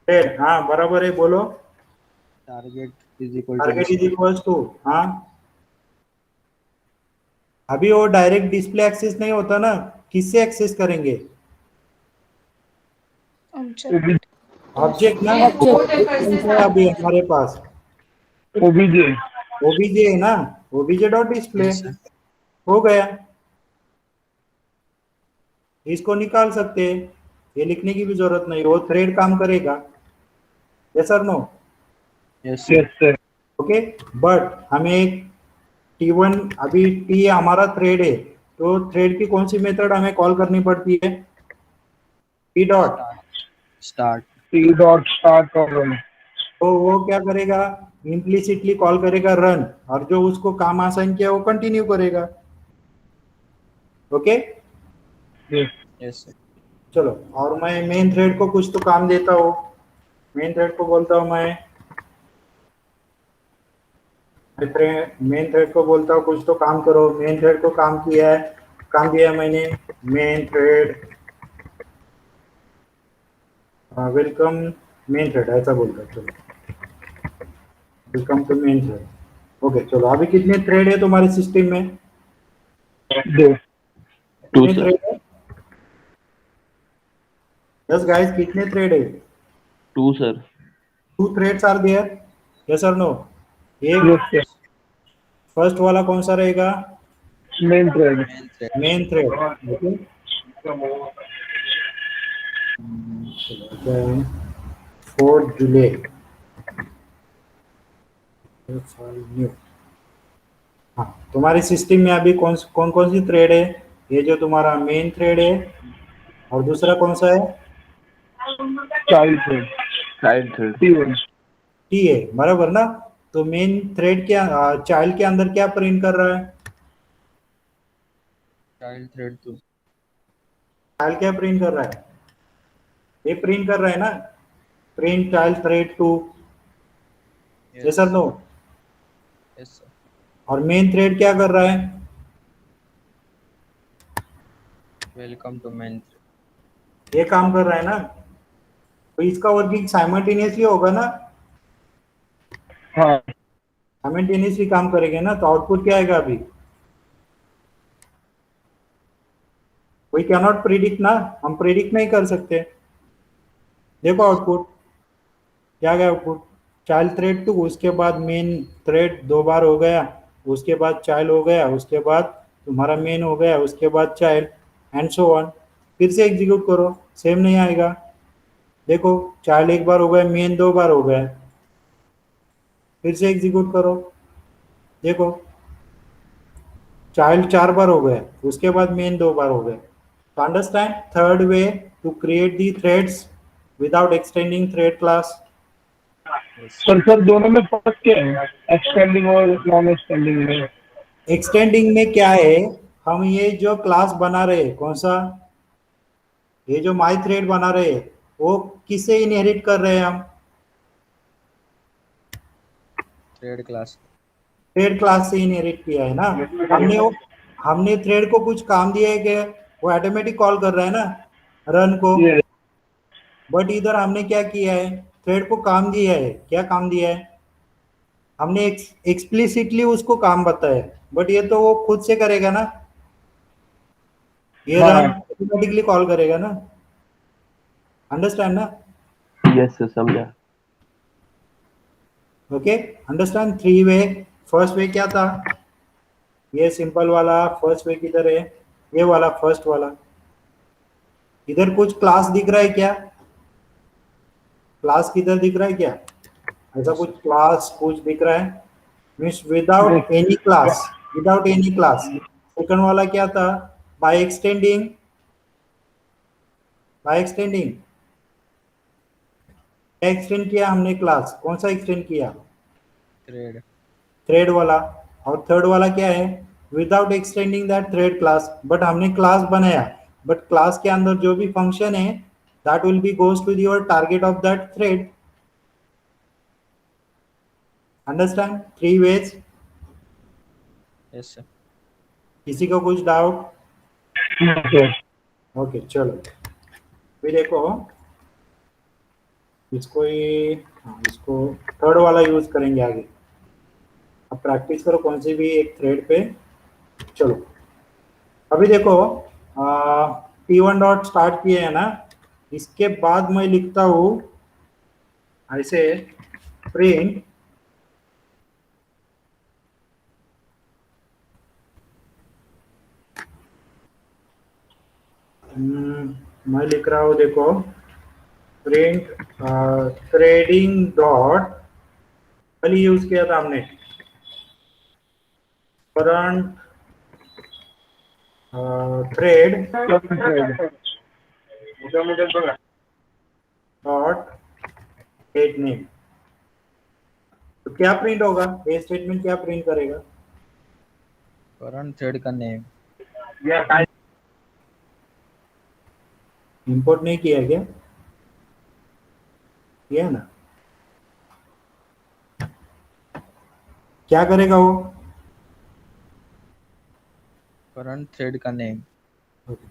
thread, हाँ बराबर है, बोलो। target is equal to target is display equal to, हाँ अभी वो डायरेक्ट डिस्प्ले एक्सेस नहीं होता ना, किससे एक्सेस करेंगे? ऑब्जेक्ट ऑब्जेक्ट ना। Object. अभी हमारे पास ओबीजे ओबीजे है ना, OBJ dot display yes sir हो गया। इसको निकाल सकते हैं, ये लिखने की भी जरूरत नहीं, वो थ्रेड काम करेगा। यस और no? yes sir yes sir okay, but हमें एक T1, अभी T हमारा थ्रेड है, तो थ्रेड की कौन सी मेथड हमें कॉल करनी पड़ती है? T dot. start T dot start और रन। तो वो क्या करेगा? इम्प्लिसिटली कॉल करेगा रन, और जो उसको काम आसान किया वो कंटिन्यू करेगा। ओके yes sir चलो, और मैं मेन थ्रेड को कुछ तो काम देता हूँ। मेन थ्रेड को बोलता हूँ मैं, मेन थ्रेड को बोलता हूँ कुछ तो काम करो। मेन थ्रेड को काम किया है, काम दिया है मैंने, main thread welcome main thread ऐसा बोलता है। चलो welcome to main thread. Okay चलो, अभी कितने थ्रेड है तुम्हारे सिस्टम में? दो कितने sir. थ्रेड है? यस गाइस, कितने थ्रेड है? 2 sir. 2 threads are there, yes और नो? ये यस सर, फर्स्ट वाला कौन सा रहेगा? Main thread. Main thread. Main thread, okay. 4 जुलाई न्यू। हाँ, तुम्हारे सिस्टम में अभी कौन कौन सी थ्रेड है? ये जो तुम्हारा मेन थ्रेड है, और दूसरा कौन सा है? Child thread Child thread. T1। T है, बराबर ना? तो मेन थ्रेड क्या चाइल्ड के अंदर क्या प्रिंट कर रहा है? Child thread 2. चाइल्ड क्या प्रिंट कर रहा है? ये प्रिंट कर रहा है ना, प्रिंट चाइल्ड थ्रेड 2, यस और नो? Yes sir. और मेन थ्रेड क्या कर रहा है? Welcome to main thread. ये काम कर रहा है ना, तो इसका वर्किंग साइमल्टेनियसली होगा ना, हाँ साइमल्टेनियसली काम करेंगे ना, तो आउटपुट क्या आएगा? अभी वी कैन नॉट प्रिडिक्ट ना, हम प्रिडिक्ट नहीं कर सकते। देखो आउटपुट क्या गया? आउटपुट चाइल्ड थ्रेड 2, उसके बाद मेन थ्रेड 2 बार हो गया, उसके बाद चाइल्ड हो गया, उसके बाद तुम्हारा मेन हो गया, उसके बाद चाइल्ड, एंड सो ऑन। फिर से एग्जीक्यूट करो, सेम नहीं आएगा। देखो, चाइल्ड 1 बार हो गया, मेन 2 बार हो गया, फिर से एग्जीक्यूट करो, देखो चाइल्ड 4 बार हो गया, उसके बाद मेन 2 बार हो गया। तो understand third way to create the threads without extending thread class. Sir दोनों में फर्क क्या है, एक्सटेंडिंग और नॉन एक्सटेंडिंग में? एक्सटेंडिंग में क्या है, हम ये जो क्लास बना रहे हैं, कौन सा, ये जो माई थ्रेड बना रहे हैं, वो किससे इनहेरिट कर रहे हैं हम? Thread class. थ्रेड क्लास से इनहेरिट किया है ना। हमने थ्रेड को कुछ काम दिया है कि वो ऑटोमेटिक कॉल कर रहा है ना रन को, ये बट इधर हमने क्या किया है, थ्रेड को काम दिया है। क्या काम दिया है? हमने एक्सप्लिसिटली उसको काम बताया, बट ये तो वो खुद से करेगा ना, ये हाँ। रन ऑटोमेटिकली कॉल करेगा ना। अंडरस्टैंड ना? Yes sir, समझा। Okay, understand. 3 वे, फर्स्ट वे क्या था? ये सिंपल वाला फर्स्ट वे किधर है? ये वाला फर्स्ट वाला। इधर कुछ क्लास दिख रहा है क्या? क्लास किधर दिख रहा है क्या? ऐसा कुछ क्लास कुछ दिख रहा है? Means without any class, without any class. Second वाला क्या था? बाय एक्सटेंडिंग, बाय एक्सटेंडिंग क्या एक्सटेंड किया हमने? क्लास कौन सा एक्सटेंड किया? Thread. थ्रेड वाला। और थर्ड वाला क्या है? Without extending that thread class, but हमने क्लास बनाया, बट क्लास के अंदर जो भी फंक्शन है that will be goes to your target of that thread. Understand? 3 ways. Yes sir. किसी को कुछ डाउट? सर ओके चलो, फिर देखो इसको ही, हाँ इसको थर्ड वाला यूज करेंगे आगे। अब प्रैक्टिस करो कौन सी भी एक थ्रेड पे। चलो अभी देखो, T1 डॉट स्टार्ट किए है ना, इसके बाद मैं लिखता हूँ ऐसे प्रिंट मैं लिख रहा हूँ, देखो प्रिंट थ्रेडिंग डॉट, कल यूज किया था हमने, current thread dot date name. तो क्या प्रिंट होगा? ये स्टेटमेंट क्या प्रिंट करेगा? Current thread का name. इंपोर्ट नहीं किया क्या? किया है ना? क्या करेगा वो? Current thread का name. ओके,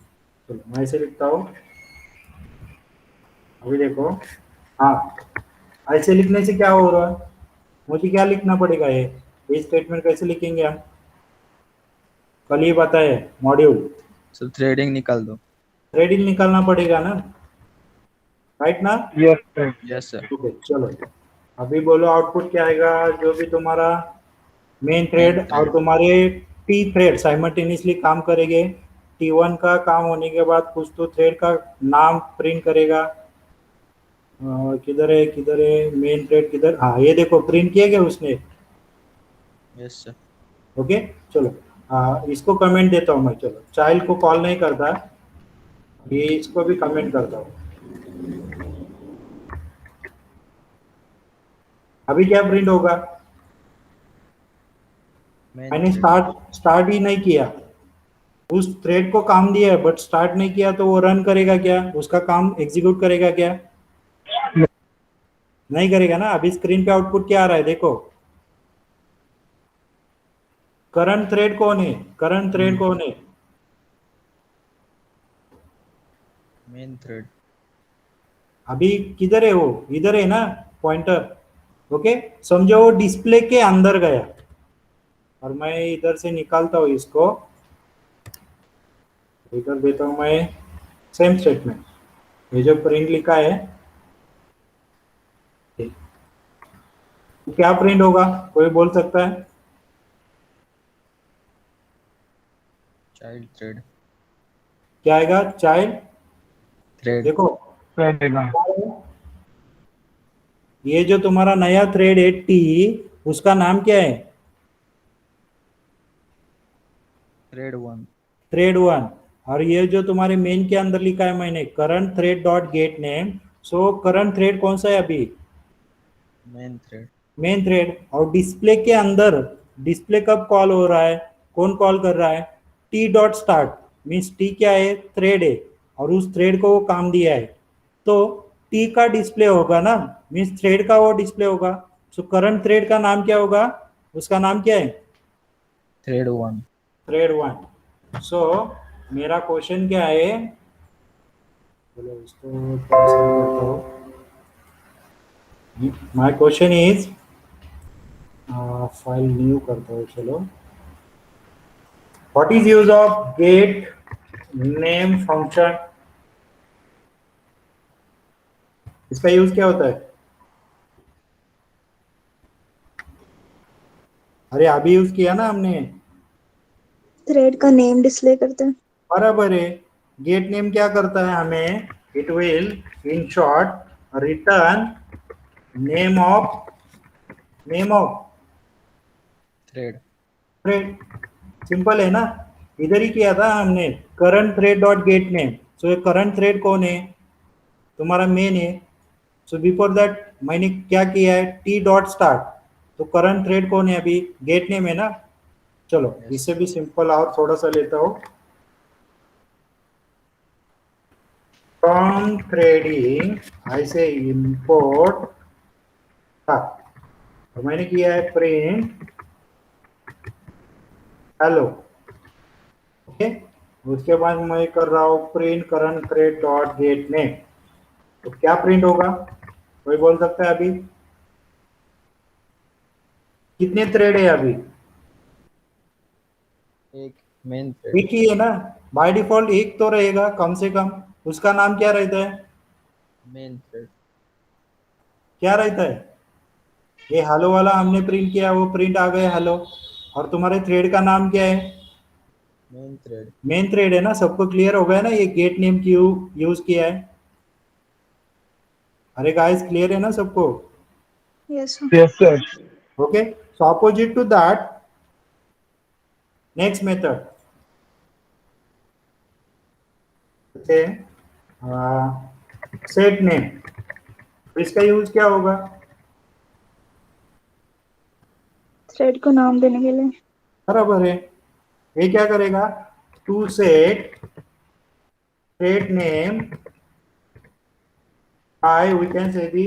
चलो मैं ऐसे लिखता हूँ। अभी देखो, हाँ ऐसे लिखने से क्या हो रहा है? मुझे क्या लिखना पड़ेगा? ये स्टेटमेंट कैसे लिखेंगे हम? कल ही बताए, मॉड्यूल सर थ्रेडिंग निकाल दो। थ्रेडिंग निकालना पड़ेगा ना, राइट ना? Yes sir. Yes sir. Okay चलो, अभी बोलो आउटपुट क्या आएगा। जो भी तुम्हारा मेन थ्रेड thread। और तुम्हारे टी थ्रेड साइमल्टेनियसली काम करेंगे। T1 का काम होने के बाद कुछ तो थ्रेड का नाम प्रिंट करेगा। किधर है मेन थ्रेड, किधर? हाँ ये देखो प्रिंट किया गया उसने। Yes sir. ओके चलो, इसको कमेंट देता हूँ मैं। चलो चाइल्ड को कॉल नहीं करता, ये इसको भी कमेंट करता हूँ। अभी क्या प्रिंट होगा? मैंने स्टार्ट ही नहीं किया, उस थ्रेड को काम दिया है बट स्टार्ट नहीं किया, तो वो रन करेगा क्या? उसका काम एग्जीक्यूट करेगा क्या? नहीं करेगा ना। अभी स्क्रीन पे आउटपुट क्या आ रहा है देखो। करंट थ्रेड कौन है? करंट थ्रेड कौन है? Main thread. अभी किधर है वो? इधर है ना पॉइंटर। ओके समझो वो डिस्प्ले के अंदर गया, और मैं इधर से निकालता हूँ इसको, इधर देता हूँ मैं सेम स्टेटमेंट। ये जो प्रिंट लिखा है, तो क्या प्रिंट होगा? कोई बोल सकता है? Child thread. क्या आएगा? Child thread. देखो, रहेगा। ये जो तुम्हारा नया थ्रेड है टी, उसका नाम क्या है? थ्रेड 1। थ्रेड 1। और ये जो तुम्हारे मेन के अंदर लिखा है मैंने, current thread dot get name. So current thread कौन सा है अभी? Main thread. Main thread. और डिस्प्ले के अंदर, डिस्प्ले कब कॉल हो रहा है? कौन कॉल कर रहा है? T dot start. Means T क्या है? थ्रेड है, और उस थ्रेड को वो काम दिया है, तो टी का डिस्प्ले होगा ना, मीन्स थ्रेड का वो डिस्प्ले होगा। सो करंट थ्रेड का नाम क्या होगा? उसका नाम क्या है? थ्रेड 1। थ्रेड 1। सो मेरा क्वेश्चन क्या है? चलो इसको थोड़ा सा करता हूँ। My question is, file new करता हूँ। चलो, what is use of gate name function? इसका यूज क्या होता है? अरे अभी यूज किया ना हमने। थ्रेड का नेम डिस्प्ले करते हैं। बराबर है। गेट नेम क्या करता है हमें? It will in short return name of thread. Thread. Simple है ना। इधर ही किया था हमने, current thread dot get name. So ये करंट थ्रेड कौन है? तुम्हारा मेन है। सो बिफोर दैट मैंने क्या किया है? T dot start. तो करंट थ्रेड कौन है अभी? गेट नेम है ना। चलो Yes. इससे भी सिंपल और थोड़ा सा लेता हूँ। फ्रॉम थ्रेडिंग ऐसे इंपोर्ट था, तो मैंने किया है प्रिंट हेलो। ओके, उसके बाद मैं कर रहा हूँ print current thread dot get name. तो क्या प्रिंट होगा? कोई बोल सकता है अभी? कितने थ्रेड है अभी? एक मेन थ्रेड। एक ही है ना। बाय डिफॉल्ट एक तो रहेगा कम से कम। उसका नाम क्या रहता है? Main thread. क्या रहता है? ये हेलो वाला हमने प्रिंट किया, वो प्रिंट आ गया हेलो। और तुम्हारे थ्रेड का नाम क्या है? Main thread. मेन थ्रेड है ना। सबको क्लियर हो गया ना ये गेट नेम क्यों यूज किया है? अरे गाइस क्लियर है ना सबको? Yes yes sir. Okay, so opposite to that, next method set name. इसका यूज क्या होगा? थ्रेड को नाम देने के लिए। बराबर है। ये क्या करेगा? To set thread name by, we can say, the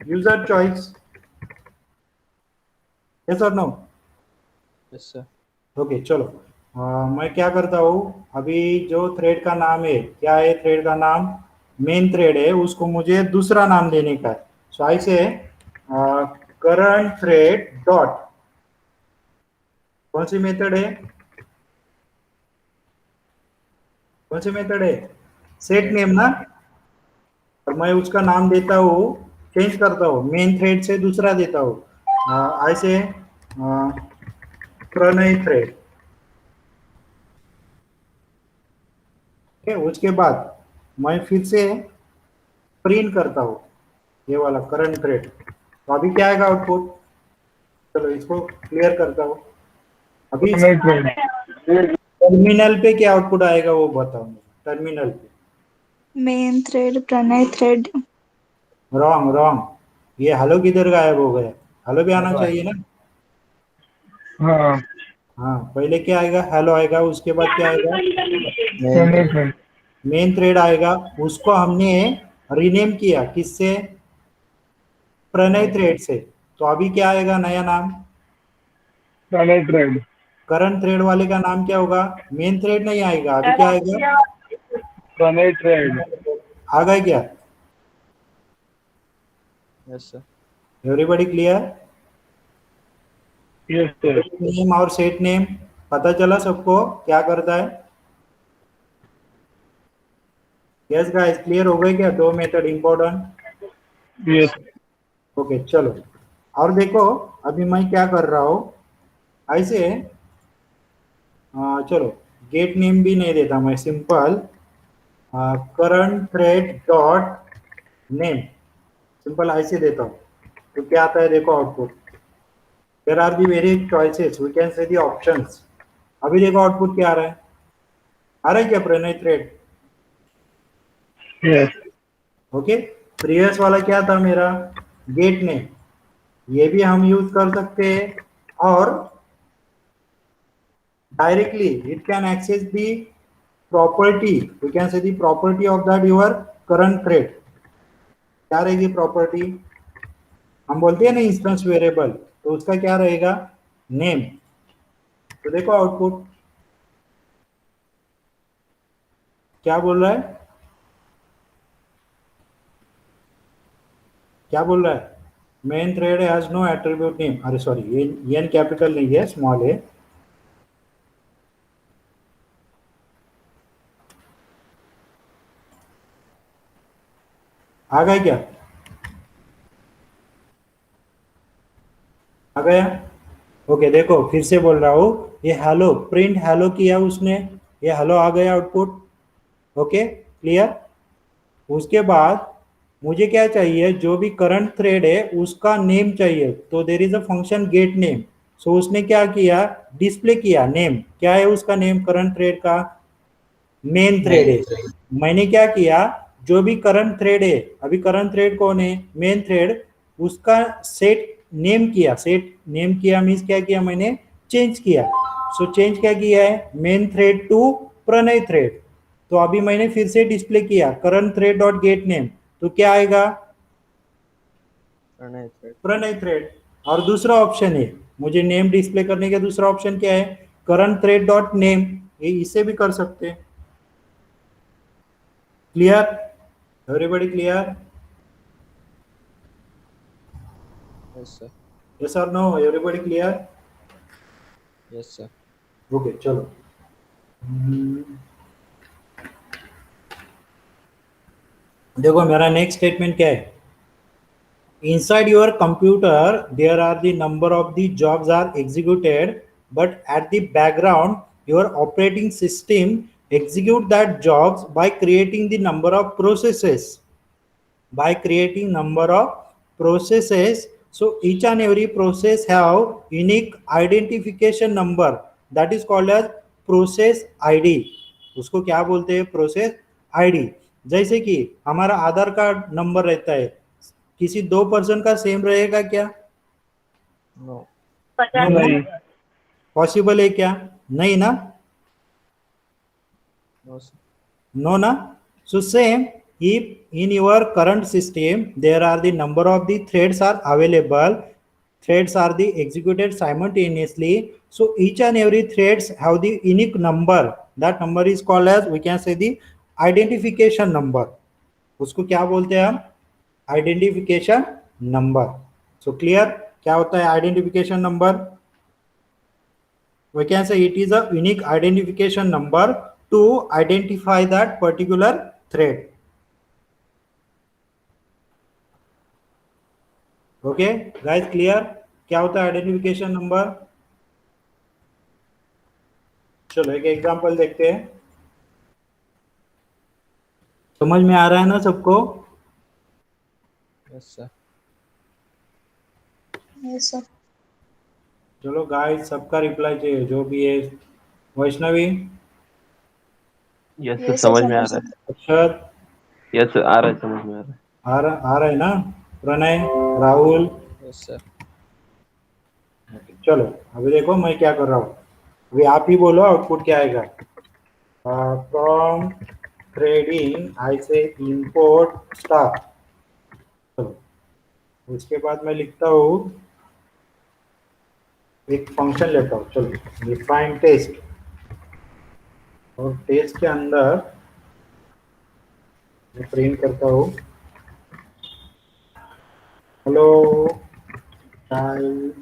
user choice. Yes or no? Yes sir. Okay चलो, मैं क्या करता हूँ अभी, जो थ्रेड का नाम है, क्या है थ्रेड का नाम? मेन थ्रेड है, उसको मुझे दूसरा नाम देने का है। सो आई से करंट थ्रेड डॉट, कौन सी मेथड है? कौन से मेथड है? सेट नेम ना, और मैं उसका नाम देता हूँ, चेंज करता हूँ, मेन थ्रेड से दूसरा देता हूँ, ऐसे प्रणय थ्रेड। ठीक है, उसके बाद मैं फिर से प्रिंट करता हूँ ये वाला करंट थ्रेड, तो अभी क्या आएगा आउटपुट? चलो इसको क्लियर करता हूँ। अभी प्रणय थ्रेड, टर्मिनल पे क्या आउटपुट आएगा वो बताओ मुझे, टर्मिनल पे। Main thread Pranay thread. Wrong wrong, ये हेलो किधर गायब हो गया? हेलो भी आना चाहिए ना। हाँ हाँ, पहले क्या आएगा? हेलो आएगा, उसके बाद क्या आएगा? Main Pranay thread. Thread, main thread आएगा। उसको हमने रीनेम किया, किससे? प्रणय थ्रेड से। तो अभी क्या आएगा नया नाम? प्रणय थ्रेड, करंट थ्रेड वाले का नाम क्या होगा? मेन थ्रेड नहीं आएगा, अभी क्या आएगा? प्रणय थ्रेड। आ गया क्या? Yes sir. Everybody clear? Yes sir. Name और सेट नेम पता चला सबको क्या करता है? यस गाइस, क्लियर हो गए क्या? दो मेथड इंपॉर्टेंट। यस ओके चलो, और देखो अभी मैं क्या कर रहा हूँ, ऐसे चलो गेट नेम भी नहीं देता मैं, simple current thread dot name, simple ऐसे देता हूँ। तो क्या आता है देखो output. There are the various choices, we can say the options. अभी देखो आउटपुट क्या आ रहा है? आ रहा है क्या Pranay thread? Yes okay, previous वाला क्या था मेरा? गेट नेम, ये भी हम यूज कर सकते हैं, और directly it can access the property, we can say the property of that your current thread। क्या रहेगी प्रॉपर्टी? हम बोलते हैं ना इंस्टेंस वेरिएबल, तो उसका क्या रहेगा? नेम। तो देखो आउटपुट क्या बोल रहा है, क्या बोल रहा है? Main thread has no attribute name, अरे सॉरी ये एन कैपिटल नहीं है, स्मॉल है। आ गया क्या? आ गया? ओके देखो फिर से बोल रहा हूँ, ये हेलो प्रिंट हेलो किया उसने, ये हेलो आ गया आउटपुट। Okay clear? उसके बाद मुझे क्या चाहिए? जो भी करंट थ्रेड है उसका नेम चाहिए, तो there is a function get name. So उसने क्या किया? डिस्प्ले किया नेम। क्या है उसका नेम करंट थ्रेड का? मेन थ्रेड है। मैंने क्या किया? जो भी करंट थ्रेड है, अभी करंट थ्रेड कौन है? मेन थ्रेड, उसका सेट नेम किया। सेट नेम किया मीन्स क्या किया मैंने? चेंज किया। सो चेंज क्या किया है? Main thread to Pranay thread. तो अभी मैंने फिर से डिस्प्ले किया current thread dot get name, तो क्या आएगा? प्रणय थ्रेड। प्रणय थ्रेड। और दूसरा ऑप्शन है, मुझे नेम डिस्प्ले करने का दूसरा ऑप्शन क्या है? करंट थ्रेड डॉट नेम, ये इसे भी कर सकते हैं। Clear? Everybody clear? Yes sir. Yes और no? Everybody clear? Yes sir. Okay चलो, देखो मेरा नेक्स्ट स्टेटमेंट क्या है? Inside your computer, there are the number of the jobs are executed, but at the background, your operating system execute that jobs by creating the number of processes. By creating number of processes, so each and every process have unique identification number, that is called as process ID। उसको क्या बोलते हैं? Process ID. जैसे कि हमारा आधार card number रहता है, किसी दो पर्सन का सेम रहेगा क्या? नो। नहीं, पॉसिबल है क्या? नहीं ना? No sir. No na? So same, if in your current system there are the number of the threads are available, threads are the executed simultaneously, so each and every threads have the unique number, that number is called as, we can say, the identification number। उसको क्या बोलते हैं हम? Identification number. So clear? क्या होता है identification number? We can say it is a unique identification number to identify that particular thread. Okay guys, clear? क्या होता है आइडेंटिफिकेशन नंबर? चलो एक एग्जांपल देखते हैं। समझ में आ रहा है ना सबको? Yes, sir. Yes sir. चलो गाइस, सबका रिप्लाई चाहिए जो भी है। Vaishnavi, yes sir, yes sir, समझ में आ समझ रहा है। अक्षर, यस सर, आ रहा है, समझ में आ रहा है। आ रहा है ना? Pranay, Rahul, Yes, sir. चलो अभी देखो मैं क्या कर रहा हूँ। अभी आप ही बोलो आउटपुट क्या आएगा। फ्रॉम ट्रेडिंग आई से इंपोर्ट स्टाफ। चलो उसके बाद मैं लिखता हूँ, एक फंक्शन लेता हूँ। चलो डिफाइन टेस्ट, और टेस्ट के अंदर मैं प्रिंट करता हूँ हेलो चाइल्ड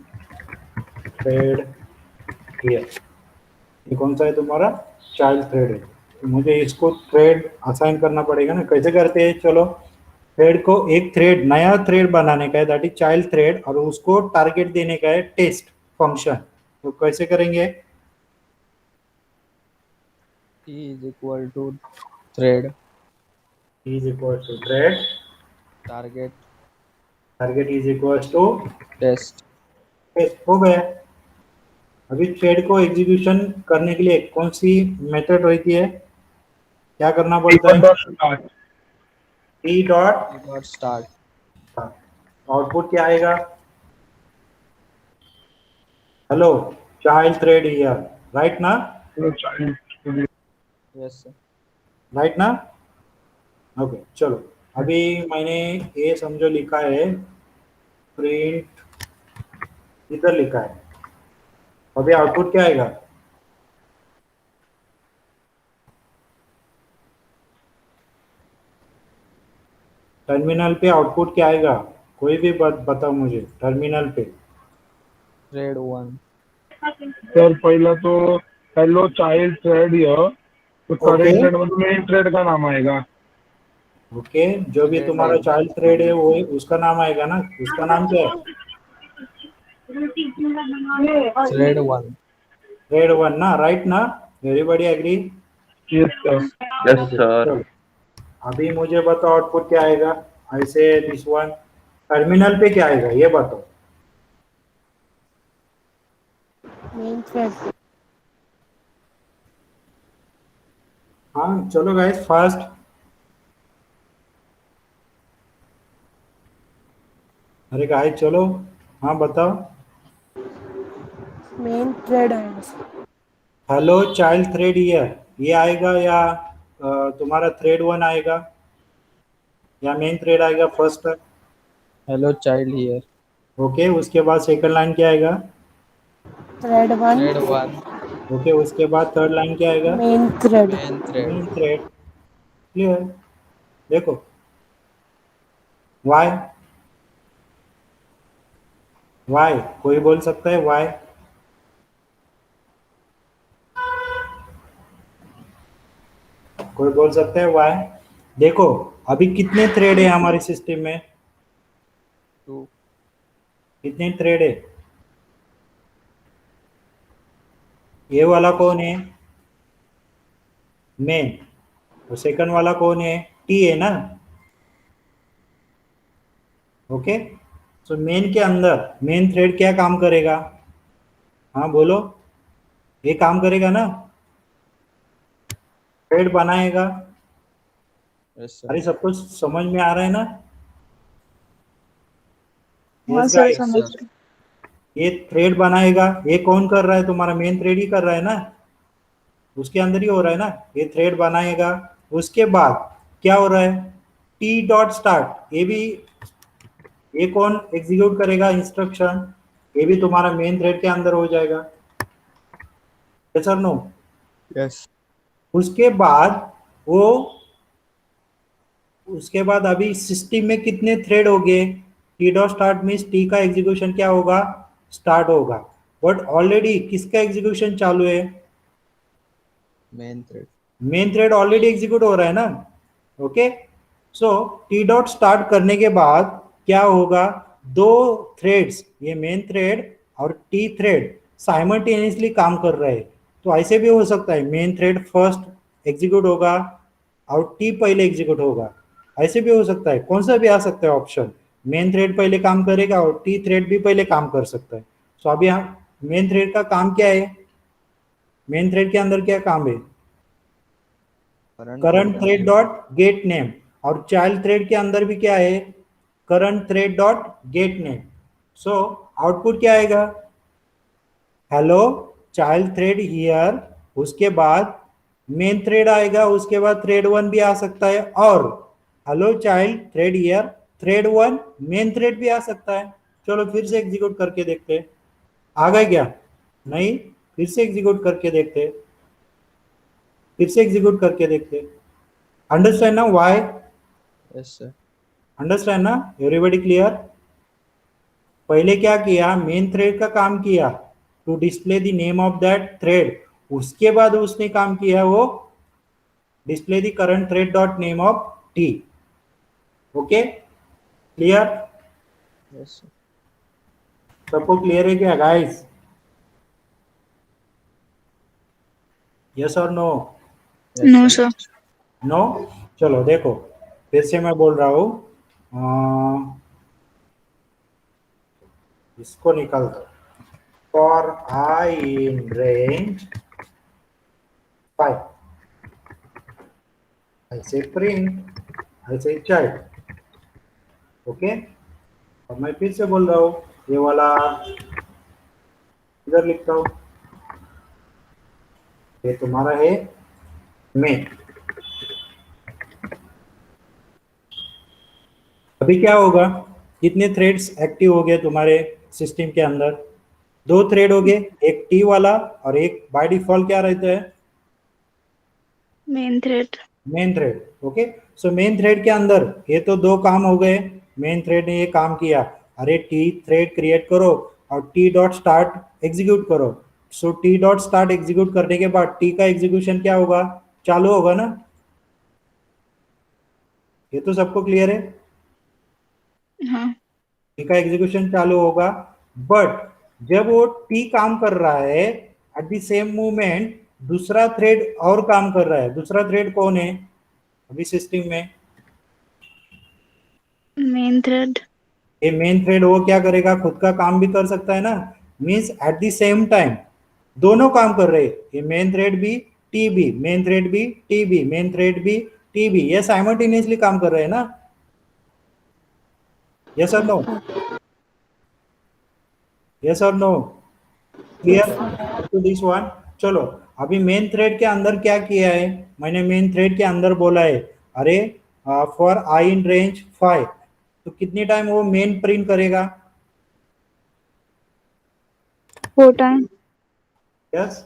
थ्रेड हियर। ये कौन सा है तुम्हारा? चाइल्ड थ्रेड है। तो मुझे इसको थ्रेड असाइन करना पड़ेगा ना। कैसे करते हैं? चलो थ्रेड को एक थ्रेड, नया थ्रेड बनाने का है, दैट इज चाइल्ड थ्रेड, और उसको टारगेट देने का है टेस्ट फंक्शन। तो कैसे करेंगे? T is equal to thread is equal to thread, target target is equal to test. Test. हो गया। अभी थ्रेड को एग्जीक्यूशन करने के लिए कौन सी मेथड रहती है? क्या करना पड़ता है? Start. T dot, T dot start. Output क्या आएगा? Hello child thread here, right ना? चाइल्ड। Yes, sir. राइट ना? ओके चलो, अभी मैंने ये समझो लिखा है, प्रिंट इधर लिखा है। अभी आउटपुट क्या आएगा? टर्मिनल पे आउटपुट क्या आएगा? कोई भी बताओ मुझे टर्मिनल पे। Thread 1. सर पहिला तो हेलो चाइल्ड थ्रेड हियर, तो ओके करंट थ्रेड मतलब मेन थ्रेड का नाम आएगा। ओके, जो भी Thread तुम्हारा 1. चाइल्ड थ्रेड है वो उसका नाम आएगा ना? उसका नाम क्या है? Thread 1. थ्रेड वन ना? राइट ना? Everybody agree? Yes sir. Yes sir. चलो अभी मुझे बताओ आउटपुट क्या आएगा? ऐसे दिस वन टर्मिनल पे क्या आएगा ये बताओ। Main thread. हाँ चलो गाइस फास्ट। अरे गाइस चलो, हाँ बताओ। मेन थ्रेड है। हेलो चाइल्ड थ्रेड हियर, ये आएगा या तुम्हारा थ्रेड वन आएगा या मेन थ्रेड आएगा first? Hello child here. Okay उसके बाद सेकंड लाइन क्या आएगा? Thread one. Thread 1. ओके उसके बाद थर्ड लाइन क्या आएगा? Main thread. Main thread. Main thread. Clear? देखो वाई, वाई कोई बोल सकता है वाई? कोई बोल सकता है वाई? देखो अभी कितने थ्रेड है हमारे सिस्टम में? 2. कितने थ्रेड है? ये वाला कौन है? मेन। और सेकंड वाला कौन है? टी है ना? ओके, सो मेन के अंदर मेन थ्रेड क्या काम करेगा? हाँ बोलो, ये काम करेगा ना? थ्रेड बनाएगा। Yes, sir. अरे सब कुछ समझ में आ रहा है ना? हाँ यस सर, गाइस, समझ sir. रहे। ये थ्रेड बनाएगा। ये कौन कर रहा है? तुम्हारा मेन थ्रेड ही कर रहा है ना? उसके अंदर ही हो रहा है ना? ये थ्रेड बनाएगा। उसके बाद क्या हो रहा है? टी डॉट स्टार्ट, ये भी, ये कौन एग्जीक्यूट करेगा इंस्ट्रक्शन? ये भी तुम्हारा मेन थ्रेड के अंदर हो जाएगा। यस और नो? Yes. उसके बाद वो, उसके बाद अभी सिस्टम में कितने थ्रेड हो गए? T dot start means T का एग्जीक्यूशन क्या होगा? स्टार्ट होगा। बट ऑलरेडी किसका एग्जीक्यूशन चालू है? Main thread. Main thread already execute हो रहा है ना, okay. So T dot start करने के बाद क्या होगा, दो थ्रेड्स, ये मेन थ्रेड और टी थ्रेड साइमल्टेनियसली काम कर रहे हैं। तो ऐसे भी हो सकता है मेन थ्रेड फर्स्ट एग्जीक्यूट होगा और टी पहले एग्जीक्यूट होगा, ऐसे भी हो सकता है, कौन सा भी आ सकता है ऑप्शन। मेन थ्रेड पहले काम करेगा और टी थ्रेड भी पहले काम कर सकता है। सो अभी हम मेन थ्रेड का काम क्या है, मेन थ्रेड के अंदर क्या काम है, current thread dot get name, और चाइल्ड थ्रेड के अंदर भी क्या है, current thread dot get name. So output क्या आएगा, हेलो चाइल्ड थ्रेड हियर, उसके बाद मेन थ्रेड आएगा, उसके बाद थ्रेड 1 भी आ सकता है, और hello child thread here, thread 1 main thread भी आ सकता है। चलो फिर से एग्जीक्यूट करके देखते हैं, आ गए क्या, नहीं, फिर से एग्जीक्यूट करके देखते हैं, फिर से एग्जीक्यूट करके देखते। अंडरस्टैंड ना व्हाई, यस सर। अंडरस्टैंड ना, एवरीबॉडी क्लियर। पहले क्या किया, मेन थ्रेड का काम किया to display the name of that thread, उसके बाद उसने काम किया वो display the current thread dot name of T. Okay clear, yes sir. सबको क्लियर है क्या गाइस, यस और नो, नो सर। नो। चलो देखो फिर से मैं बोल रहा हूं, इसको निकाल दो, फॉर आई इन रेंज 5, ऐसे प्रिंट, ऐसे चाइल्ड, ओके। और मैं फिर से बोल रहा हूं, ये वाला इधर लिखता हूं, ये तुम्हारा है मेन। अभी क्या होगा, कितने थ्रेड्स एक्टिव हो गए तुम्हारे सिस्टम के अंदर, दो थ्रेड हो गए, एक टी वाला और एक बाय डिफॉल्ट क्या रहता है, main thread. Main thread, okay. सो मेन थ्रेड के अंदर ये तो दो काम हो गए, मेन थ्रेड ने ये काम किया, अरे टी थ्रेड क्रिएट करो और टी डॉट स्टार्ट एग्जीक्यूट करो। So T dot start execute करने के बाद टी का एग्जीक्यूशन क्या होगा, चालू होगा ना, ये तो सबको क्लियर है, हाँ। टी का एग्जीक्यूशन चालू होगा। बट जब वो टी काम कर रहा है, एट द सेम मोमेंट दूसरा थ्रेड और काम कर रहा है, दूसरा थ्रेड कौन है अभी सिस्टम में, मेन थ्रेड। ये मेन थ्रेड वो क्या करेगा, खुद का काम भी कर सकता है ना, means at the same time दोनों काम कर रहे हैं, ये मेन थ्रेड भी टी भी, मेन थ्रेड भी टी भी, मेन थ्रेड भी टी भी, ये साइमल्टेनियसली काम कर रहे हैं ना, यस और नो, यस और no, clear to this one. चलो अभी मेन थ्रेड के अंदर क्या किया है, मैंने मेन थ्रेड के अंदर बोला है, अरे फॉर आई इन रेंज 5, तो कितनी टाइम वो मेन प्रिंट करेगा, 4 टाइम। यस,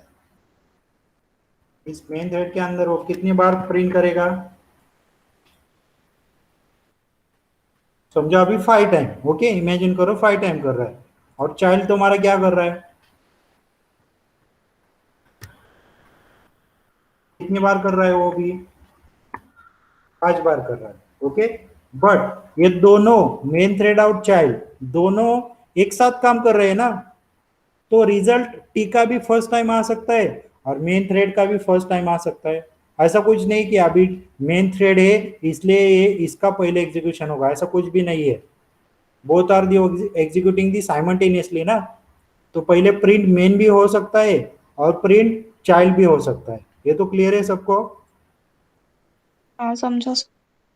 इस मेन थ्रेड के अंदर वो कितनी बार प्रिंट करेगा, समझो अभी 5 टाइम, ओके, इमेजिन करो 5 टाइम कर रहा है, और चाइल्ड तुम्हारा क्या कर रहा है, कितनी बार कर रहा है, वो भी 5 बार कर रहा है, ओके। बट ये दोनों मेन थ्रेड और चाइल्ड दोनों एक साथ काम कर रहे हैं ना, तो रिजल्ट टी का भी फर्स्ट टाइम आ सकता है और मेन थ्रेड का भी फर्स्ट टाइम आ सकता है। ऐसा कुछ नहीं कि अभी मेन थ्रेड है इसलिए ये इसका पहले एग्जीक्यूशन होगा, ऐसा कुछ भी नहीं है, both are the executing the simultaneously ना, तो पहले प्रिंट मेन भी हो सकता है और प्रिंट चाइल्ड भी हो सकता है, ये तो क्लियर है सबको, हाँ समझा।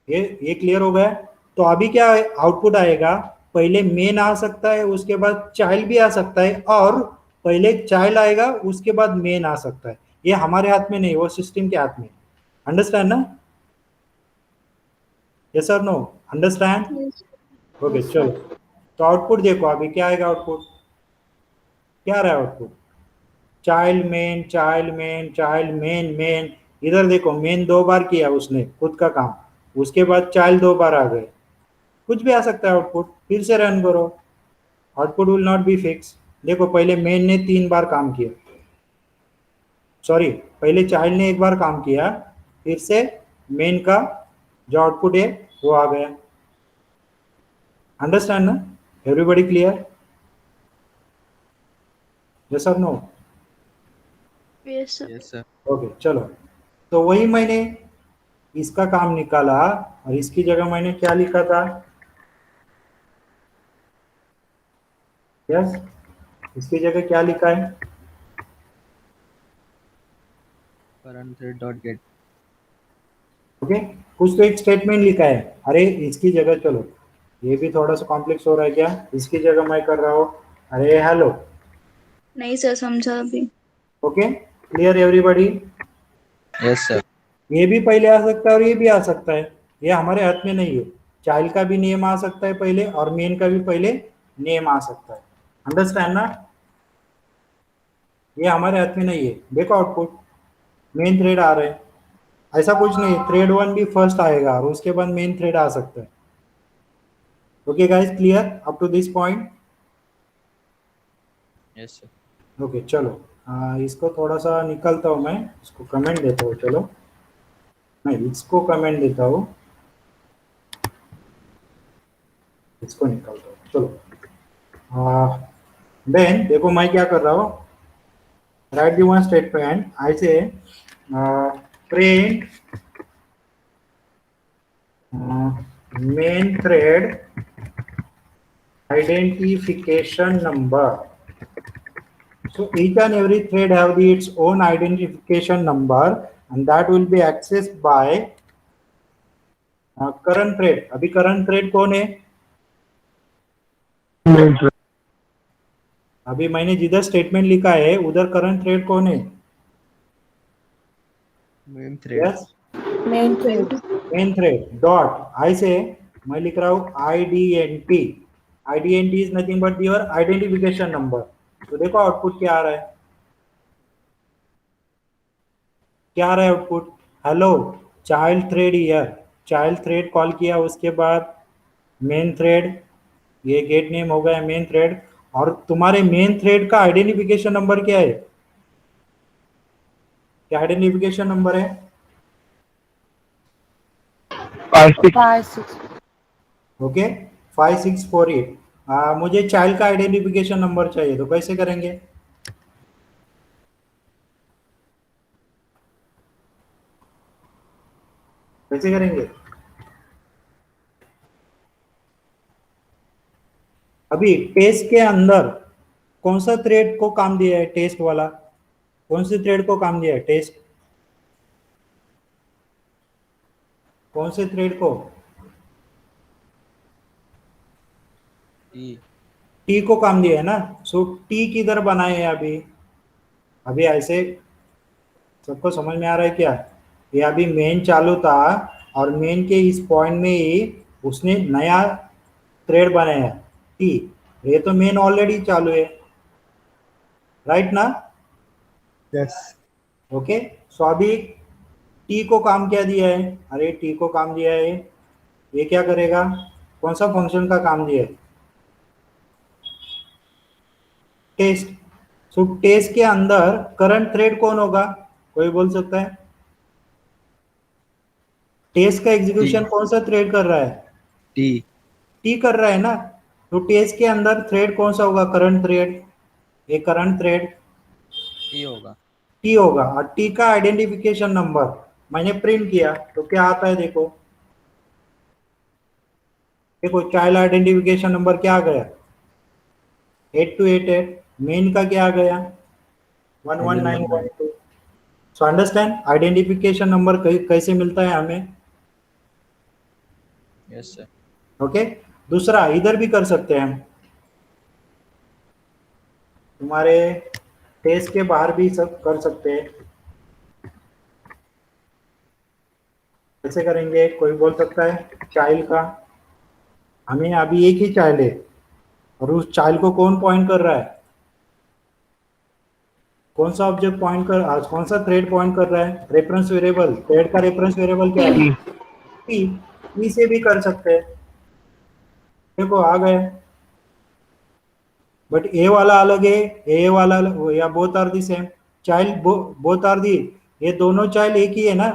ये क्लियर हो गया। तो अभी क्या आउटपुट आएगा, पहले मेन आ सकता है उसके बाद चाइल्ड भी आ सकता है, और पहले चाइल्ड आएगा उसके बाद मेन आ सकता है, ये हमारे हाथ में नहीं, वो सिस्टम के हाथ में, अंडरस्टैंड ना, यस और नो, अंडरस्टैंड, ओके। चलो तो आउटपुट देखो अभी क्या आएगा, आउटपुट क्या आ रहा है, output child main child main child main main, इधर देखो मेन 2 बार किया उसने खुद का काम, उसके बाद चाइल्ड 2 बार आ गए, कुछ भी आ सकता है आउटपुट, फिर से रन करो, output will not be fix. देखो पहले मेन ने 3 बार काम किया, सॉरी, पहले चाइल्ड ने एक बार काम किया, फिर से मेन का जो आउटपुट है वो आ गया। अंडरस्टैंड ना? Everybody clear? यस और no? Yes sir. Yes, sir. Okay चलो, तो वही मैंने इसका काम निकाला और इसकी जगह मैंने क्या लिखा था? यस, इसकी जगह क्या लिखा है? Current thread dot get. Okay, कुछ तो एक स्टेटमेंट लिखा है। अरे इसकी जगह चलो, ये भी थोड़ा सा कॉम्प्लेक्स हो रहा है क्या? इसकी जगह मैं कर रहा हूँ अरे हेलो। नहीं सर, समझा अभी। Okay, clear everybody? Yes, sir. ये भी पहले आ सकता है और ये भी आ सकता है, ये हमारे हाथ में नहीं है। चाइल्ड का भी नेम आ सकता है पहले और मेन का भी पहले नेम आ सकता है। अंडरस्टैंड ना? ये हमारे हाथ में नहीं है। देखो आउटपुट, मेन थ्रेड आ रहे हैं, ऐसा कुछ नहीं, थ्रेड 1 भी फर्स्ट आएगा और उसके बाद मेन थ्रेड आ सकता है। Okay guys, clear up to this point? Yes, sir. Okay चलो, इसको थोड़ा सा निकलता हूँ, मैं इसको कमेंट देता हूँ। चलो, नहीं इसको कमेंट देता हूँ, इसको निकालता हूँ। चलो, देन देखो मैं क्या कर रहा हूँ, राइट दी वन स्टेटमेंट, आई से print main thread identification number. So each and every thread have its own identification number and that will be accessed by current thread. अभी current thread कौन है? अभी मैंने जिधर स्टेटमेंट लिखा है उधर करंट थ्रेड कौन है? Main thread. Yes, main thread. Main thread dot, I say मैं लिख रहा हूँ IDNT। IDNT is nothing but your identification number. तो देखो आउटपुट क्या आ रहा है, क्या आ रहा है output? Hello child thread year, child thread call किया, उसके बाद मेन थ्रेड, ये गेट नेम हो गया मेन थ्रेड, और तुम्हारे मेन थ्रेड का आइडेंटिफिकेशन नंबर क्या है? क्या आइडेंटिफिकेशन नंबर है? 5 6। ओके, 5648। मुझे चाइल्ड का आइडेंटिफिकेशन नंबर चाहिए, तो कैसे करेंगे? कैसे करेंगे? अभी टेस्ट के अंदर कौन सा थ्रेड को काम दिया है? टेस्ट वाला कौन से थ्रेड को काम दिया है? टेस्ट कौन से थ्रेड को? T. टी को काम दिया है ना। सो टी किधर बनाए हैं अभी? अभी ऐसे सबको समझ में आ रहा है क्या? ये अभी मेन चालू था और मेन के इस पॉइंट में ही उसने नया थ्रेड बनाया टी। ये तो मेन ऑलरेडी चालू है, राइट ना? यस। ओके, सो अभी टी को काम क्या दिया है? अरे टी को काम दिया है, ये क्या करेगा? कौन सा फंक्शन का काम दिया है? टेस्ट। सो टेस्ट के अंदर करंट थ्रेड कौन होगा? कोई बोल सकता है? टेस्ट का एग्जीक्यूशन T. कौन सा थ्रेड कर रहा है? T. टी कर रहा है ना। तो टेस्ट के अंदर थ्रेड कौन सा होगा? Current thread. ये करंट थ्रेड T होगा. टी होगा और टी का आइडेंटिफिकेशन नंबर मैंने प्रिंट किया तो क्या आता है? देखो देखो, चाइल्ड आइडेंटिफिकेशन नंबर क्या आ गया? 8288। मेन का क्या आ गया? 11912। सो अंडरस्टैंड आइडेंटिफिकेशन नंबर कैसे मिलता है हमें? Yes, sir. ओके, दूसरा इधर भी कर सकते हैं हम, तुम्हारे टेस्ट के बाहर भी सब कर सकते हैं। कैसे करेंगे? कोई बोल सकता है? चाइल्ड का, हमें अभी एक ही चाइल्ड है और उस चाइल्ड को कौन पॉइंट कर रहा है? कौन सा ऑब्जेक्ट पॉइंट कर, आज कौन सा थ्रेड पॉइंट कर रहा है? रेफरेंस वेरिएबल, थ्रेड का रेफरेंस वेरिएबल क्या है? टी। टी से भी कर सकते हैं। देखो आ गए, बट ए वाला अलग है, ए वाला अलग, या both are the same. Child both are the, ये दोनों चाइल्ड एक ही है ना,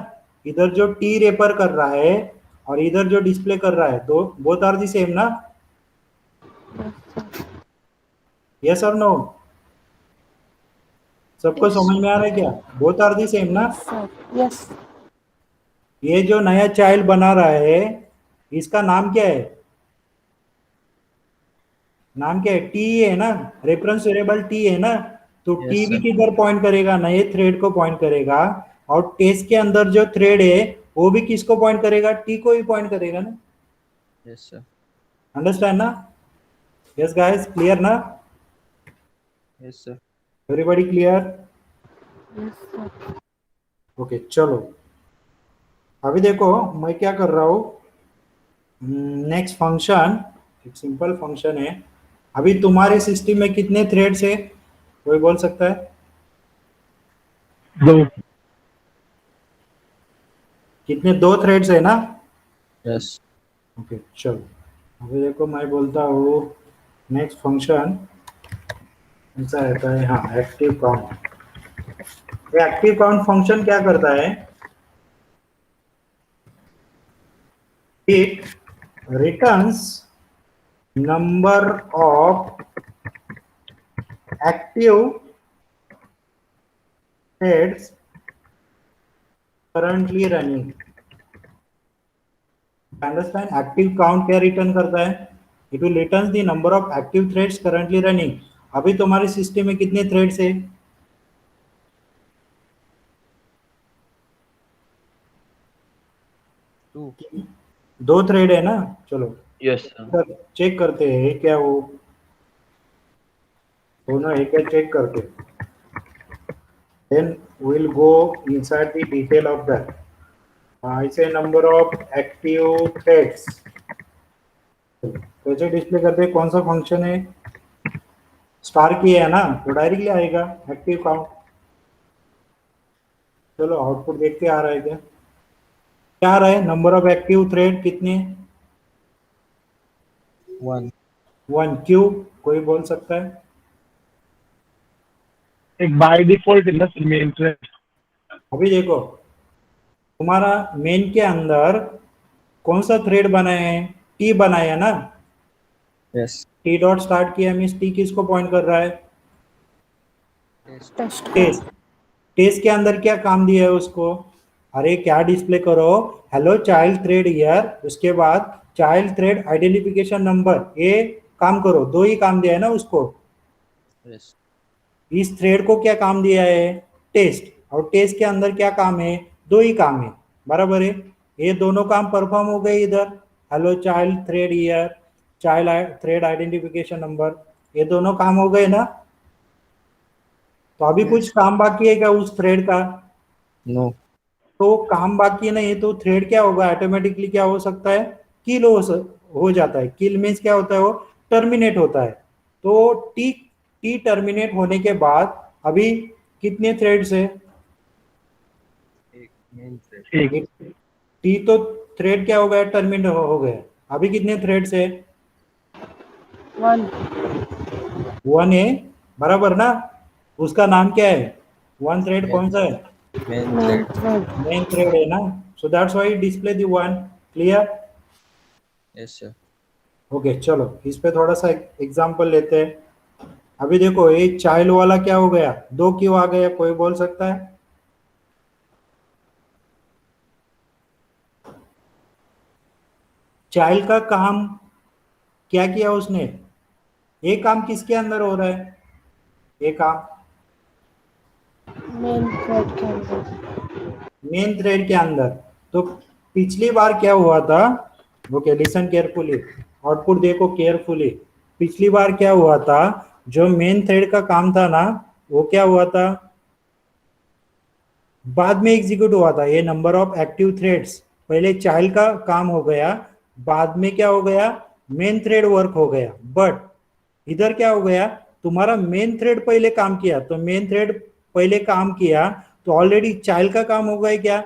इधर जो टी रेफर कर रहा है और इधर जो डिस्प्ले कर रहा है, दो बोथ आर दी सेम ना? यस और नो? सबको Yes. समझ में आ रहा है क्या? बोथ आर दी सेम ना? Yes, sir. Yes. ये जो नया चाइल्ड बना रहा है इसका नाम क्या है? नाम क्या है? टी है ना, रेफरेंस वेरिएबल टी है ना, तो Yes, टी भी sir. किधर पॉइंट करेगा? नए थ्रेड को पॉइंट करेगा, और टेस्ट के अंदर जो थ्रेड है वो भी किसको पॉइंट करेगा? टी को ही पॉइंट करेगा ना। Yes, sir. अंडरस्टैंड ना? यस गाइस, क्लियर ना? Yes, sir. Everybody clear? Yes, sir. Okay चलो, अभी देखो मैं क्या कर रहा हूँ। नेक्स्ट फंक्शन एक सिंपल फंक्शन है। अभी तुम्हारे सिस्टम में कितने थ्रेड्स है? कोई बोल सकता है? 2। कितने? 2 थ्रेड्स है ना? Yes. ओके चलो, अभी देखो मैं बोलता हूँ नेक्स्ट फंक्शन ऐसा रहता है, हाँ एक्टिव काउंट। ये एक्टिव काउंट फंक्शन क्या करता है? It returns number of active threads currently running. Understand? Active count क्या रिटर्न करता है? It will return the number of active threads currently running. अभी तुम्हारे सिस्टम में कितने थ्रेड्स है? 2. 2 थ्रेड है ना? चलो यस सर। चेक करते हैं क्या वो दोनों है क्या, चेक करते हैं। Then we'll go inside the detail of that. I say number of active threads. कैसे डिस्प्ले करते हैं? कौन सा फंक्शन है? स्टार की है ना, तो डायरेक्टली आएगा एक्टिव काउंट। चलो आउटपुट देख के आ रहा है क्या? क्या आ रहा है? नंबर ऑफ एक्टिव थ्रेड कितने? 1. 1। क्यों? कोई बोल सकता है? एक बाय डिफॉल्ट है ना मेन थ्रेड। अभी देखो तुम्हारा मेन के अंदर कौन सा थ्रेड बना है? टी बनाया ना? Yes. टी डॉट स्टार्ट किया मीन्स टी किसको पॉइंट कर रहा है? Test. Test test. code. Test के अंदर क्या काम दिया है उसको? अरे क्या डिस्प्ले करो, हेलो चाइल्ड थ्रेड ईयर, उसके बाद चाइल्ड थ्रेड आइडेंटिफिकेशन नंबर, ये काम करो। 2 ही काम दिया है ना उसको। Yes. इस थ्रेड को क्या काम दिया है? टेस्ट। और टेस्ट के अंदर क्या काम है? 2 ही काम है, बराबर है। ये दोनों काम परफॉर्म हो गए इधर, hello child thread year, child thread identification number, ये दोनों काम हो गए ना? तो अभी कुछ काम बाकी है क्या उस थ्रेड का? No. तो काम बाकी नहीं है तो थ्रेड क्या होगा? ऑटोमेटिकली क्या हो सकता है? किल हो जाता है। किल मीन्स क्या होता है? वो टर्मिनेट होता है। तो टी टी टर्मिनेट होने के बाद अभी कितने थ्रेड्स है? एक main thread. एक। टी तो थ्रेड क्या हो गया? टर्मिनेट हो गया। अभी कितने थ्रेड्स है? 1. 1 है, बराबर ना? उसका नाम क्या है? 1 थ्रेड कौन सा है? Main Main thread. thread. Main thread है ना, so that's why display the 1। Clear? Yes, sir. Okay चलो इस पे थोड़ा सा एग्जांपल लेते हैं। अभी देखो ये चाइल्ड वाला क्या हो गया? 2 क्यों आ गया? कोई बोल सकता है? चाइल्ड का काम क्या किया उसने? ये काम किसके अंदर हो रहा है? ये काम Main thread के अंदर. मेन थ्रेड के अंदर। तो पिछली बार क्या हुआ था? ओके लिसन केयरफुली, आउटपुट देखो केयरफुली। पिछली बार क्या हुआ था? जो मेन थ्रेड का काम था ना, वो क्या हुआ था? बाद में एग्जीक्यूट हुआ था। ये नंबर ऑफ एक्टिव थ्रेड्स पहले चाइल्ड का काम हो गया, बाद में क्या हो गया? मेन थ्रेड वर्क हो गया। बट इधर क्या हो गया? तुम्हारा मेन थ्रेड पहले काम किया, तो मेन थ्रेड पहले काम किया तो ऑलरेडी चाइल्ड का काम हो गया क्या?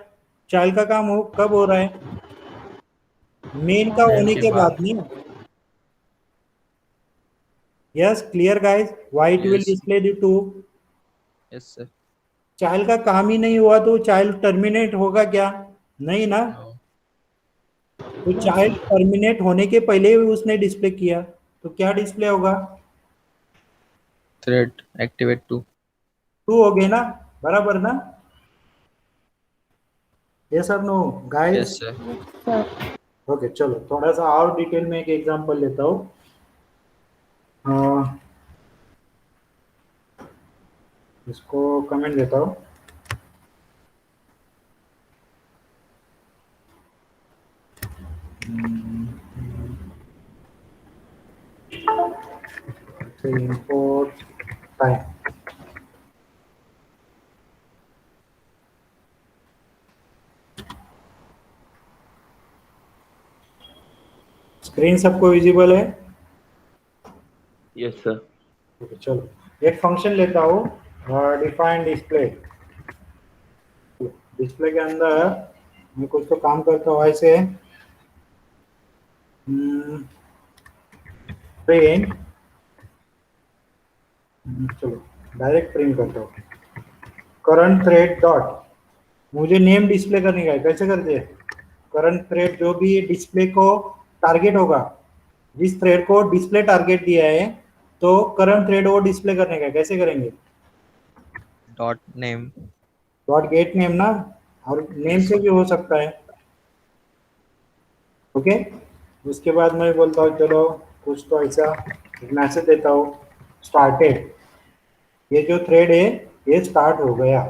चाइल्ड का काम कब हो रहा है? मेन का Main होने के के बाद. बाद नहीं। Yes clear guys? Why it will Yes. Display the 2? Yes, sir. Child का काम ही नहीं हुआ तो चाइल्ड टर्मिनेट होगा क्या? नहीं ना। तो चाइल्ड टर्मिनेट होने के पहले ही उसने डिस्प्ले किया, तो क्या डिस्प्ले होगा? Thread activate to. ट्रू हो गए ना, बराबर ना? यस और no yes guys? Sir. Sir. Okay चलो थोड़ा सा और डिटेल में एक एग्जांपल लेता हूँ। इसको कमेंट देता हूँ। Import time. स्क्रीन सबको विजिबल है? Yes sir. ओके चलो एक फंक्शन लेता हूँ, डिफाइन डिस्प्ले। डिस्प्ले के अंदर मैं कुछ तो काम करता हूँ ऐसे, प्रिंट, चलो डायरेक्ट प्रिंट करता हूँ करंट थ्रेड डॉट। मुझे नेम डिस्प्ले करने का है, कैसे करते हैं? करंट थ्रेड जो भी डिस्प्ले को टारगेट होगा, जिस थ्रेड को डिस्प्ले टारगेट दिया है, तो करंट थ्रेड वो डिस्प्ले करने का है, कैसे करेंगे? Dot name. Dot get name ना, और नेम यस से सर। भी हो सकता है। ओके, उसके बाद मैं बोलता हूँ चलो कुछ तो ऐसा मैसेज देता हूँ, स्टार्टेड। ये जो थ्रेड है ये स्टार्ट हो गया।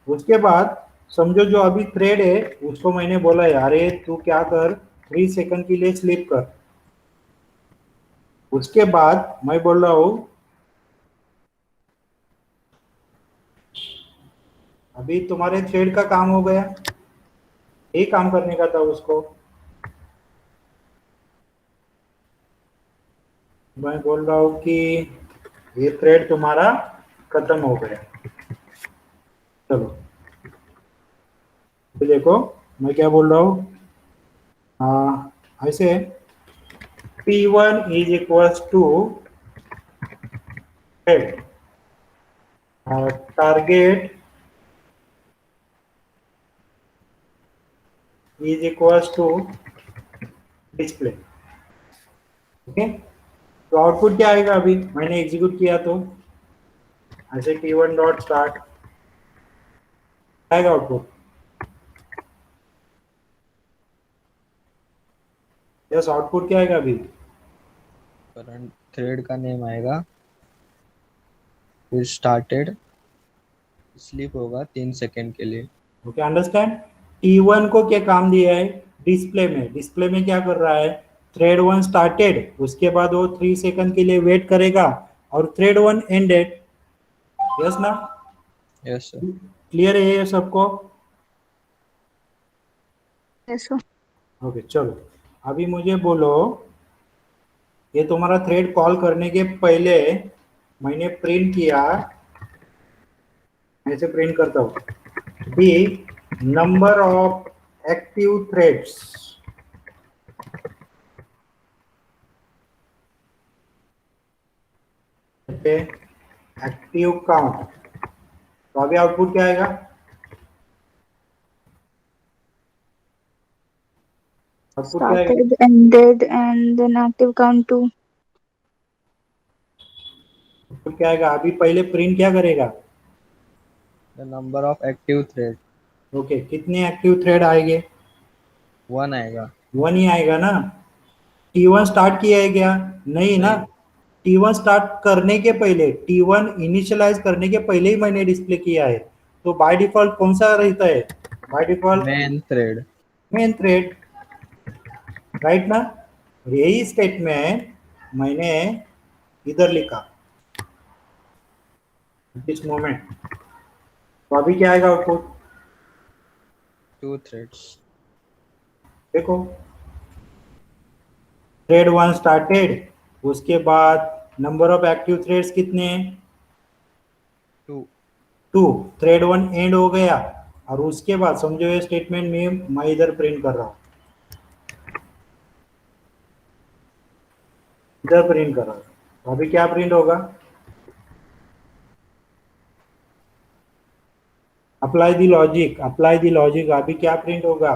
उसके बाद समझो जो अभी थ्रेड है उसको मैंने बोला यार ये तू क्या कर, 3 सेकंड के लिए स्लीप कर। उसके बाद मैं बोल रहा हूँ अभी तुम्हारे थ्रेड का काम हो गया, यही काम करने का था उसको। मैं बोल रहा हूँ कि ये थ्रेड तुम्हारा खत्म हो गया। चलो तो देखो मैं क्या बोल रहा हूँ, ऐसे P1 is equals to head, target is equals to display। Okay, तो आउटपुट क्या आएगा? अभी मैंने एग्जीक्यूट किया तो ऐसे P1 डॉट स्टार्ट आएगा आउटपुट। यस, आउटपुट क्या आएगा अभी? करंट थ्रेड का नेम आएगा, फिर स्टार्टेड, स्लीप होगा 3 सेकंड के लिए। Okay understand. T1 को क्या काम दिया है? डिस्प्ले में, डिस्प्ले में क्या कर रहा है? थ्रेड 1 स्टार्टेड, उसके बाद वो 3 सेकंड के लिए वेट करेगा और थ्रेड 1 एंडेड। यस ना? Yes sir. क्लियर है ये सबको? Yes, sir. ओके चलो अभी मुझे बोलो, ये तुम्हारा थ्रेड कॉल करने के पहले मैंने प्रिंट किया, ऐसे प्रिंट करता हूँ the number of active threads. Okay, active count. तो अभी आउटपुट क्या आएगा? आउटपुट क्या आएगा? Started, ended, and then active count 2. Output क्या आएगा? अभी पहले प्रिंट क्या करेगा? The number of active thread. Okay, कितने एक्टिव थ्रेड आएंगे? 1 आएगा। 1 ही आएगा ना। T1 स्टार्ट किया है क्या? नहीं ना। नहीं। T1 स्टार्ट करने के पहले, T1 इनिशियलाइज करने के पहले ही मैंने डिस्प्ले किया है, तो बाय डिफॉल्ट कौन सा रहता है? By default main thread. Main thread, right ना? यही स्टेटमेंट मैंने इधर लिखा दिस मोमेंट। तो अभी क्या आएगा आउटपुट? 2 थ्रेड्स। देखो, थ्रेड 1 स्टार्टेड, उसके बाद नंबर ऑफ एक्टिव थ्रेड्स कितने हैं? 2। 2। थ्रेड 1 एंड हो गया और उसके बाद समझो ये स्टेटमेंट में मैं इधर प्रिंट कर रहा हूँ, इधर प्रिंट कर रहा हूँ। तो अभी क्या प्रिंट होगा? Apply the logic. अभी क्या प्रिंट होगा?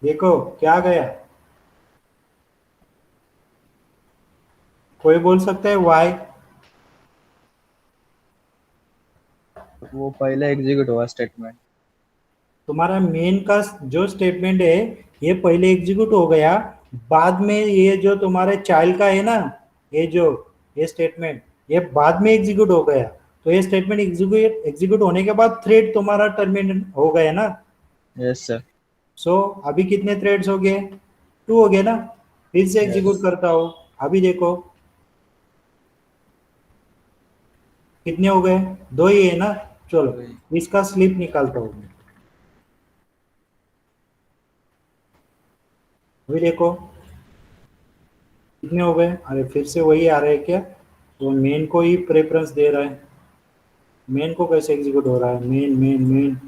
देखो क्या गया, कोई बोल सकता है वाई? वो पहले एग्जीक्यूट हुआ स्टेटमेंट। तुम्हारा मेन का जो स्टेटमेंट है ये पहले एग्जीक्यूट हो गया, बाद में ये जो तुम्हारे चाइल्ड का है ना, ये स्टेटमेंट ये बाद में एग्जीक्यूट हो गया। तो ये स्टेटमेंट एग्जीक्यूट होने के बाद थ्रेड तुम्हारा टर्मिनेट हो गया ना। Yes sir. सो अभी कितने थ्रेड्स हो गए? 2 हो गए ना। फिर से एग्जीक्यूट Yes. करता हूँ, अभी देखो कितने हो गए? 2 ही है ना। चलो दो ही। इसका स्लिप निकालता हूँ मैं। अभी देखो कितने हो गए? अरे फिर से वही आ रहा है क्या? तो मेन को ही प्रेफरेंस दे रहा है। मेन को कैसे एग्जीक्यूट हो रहा है? मेन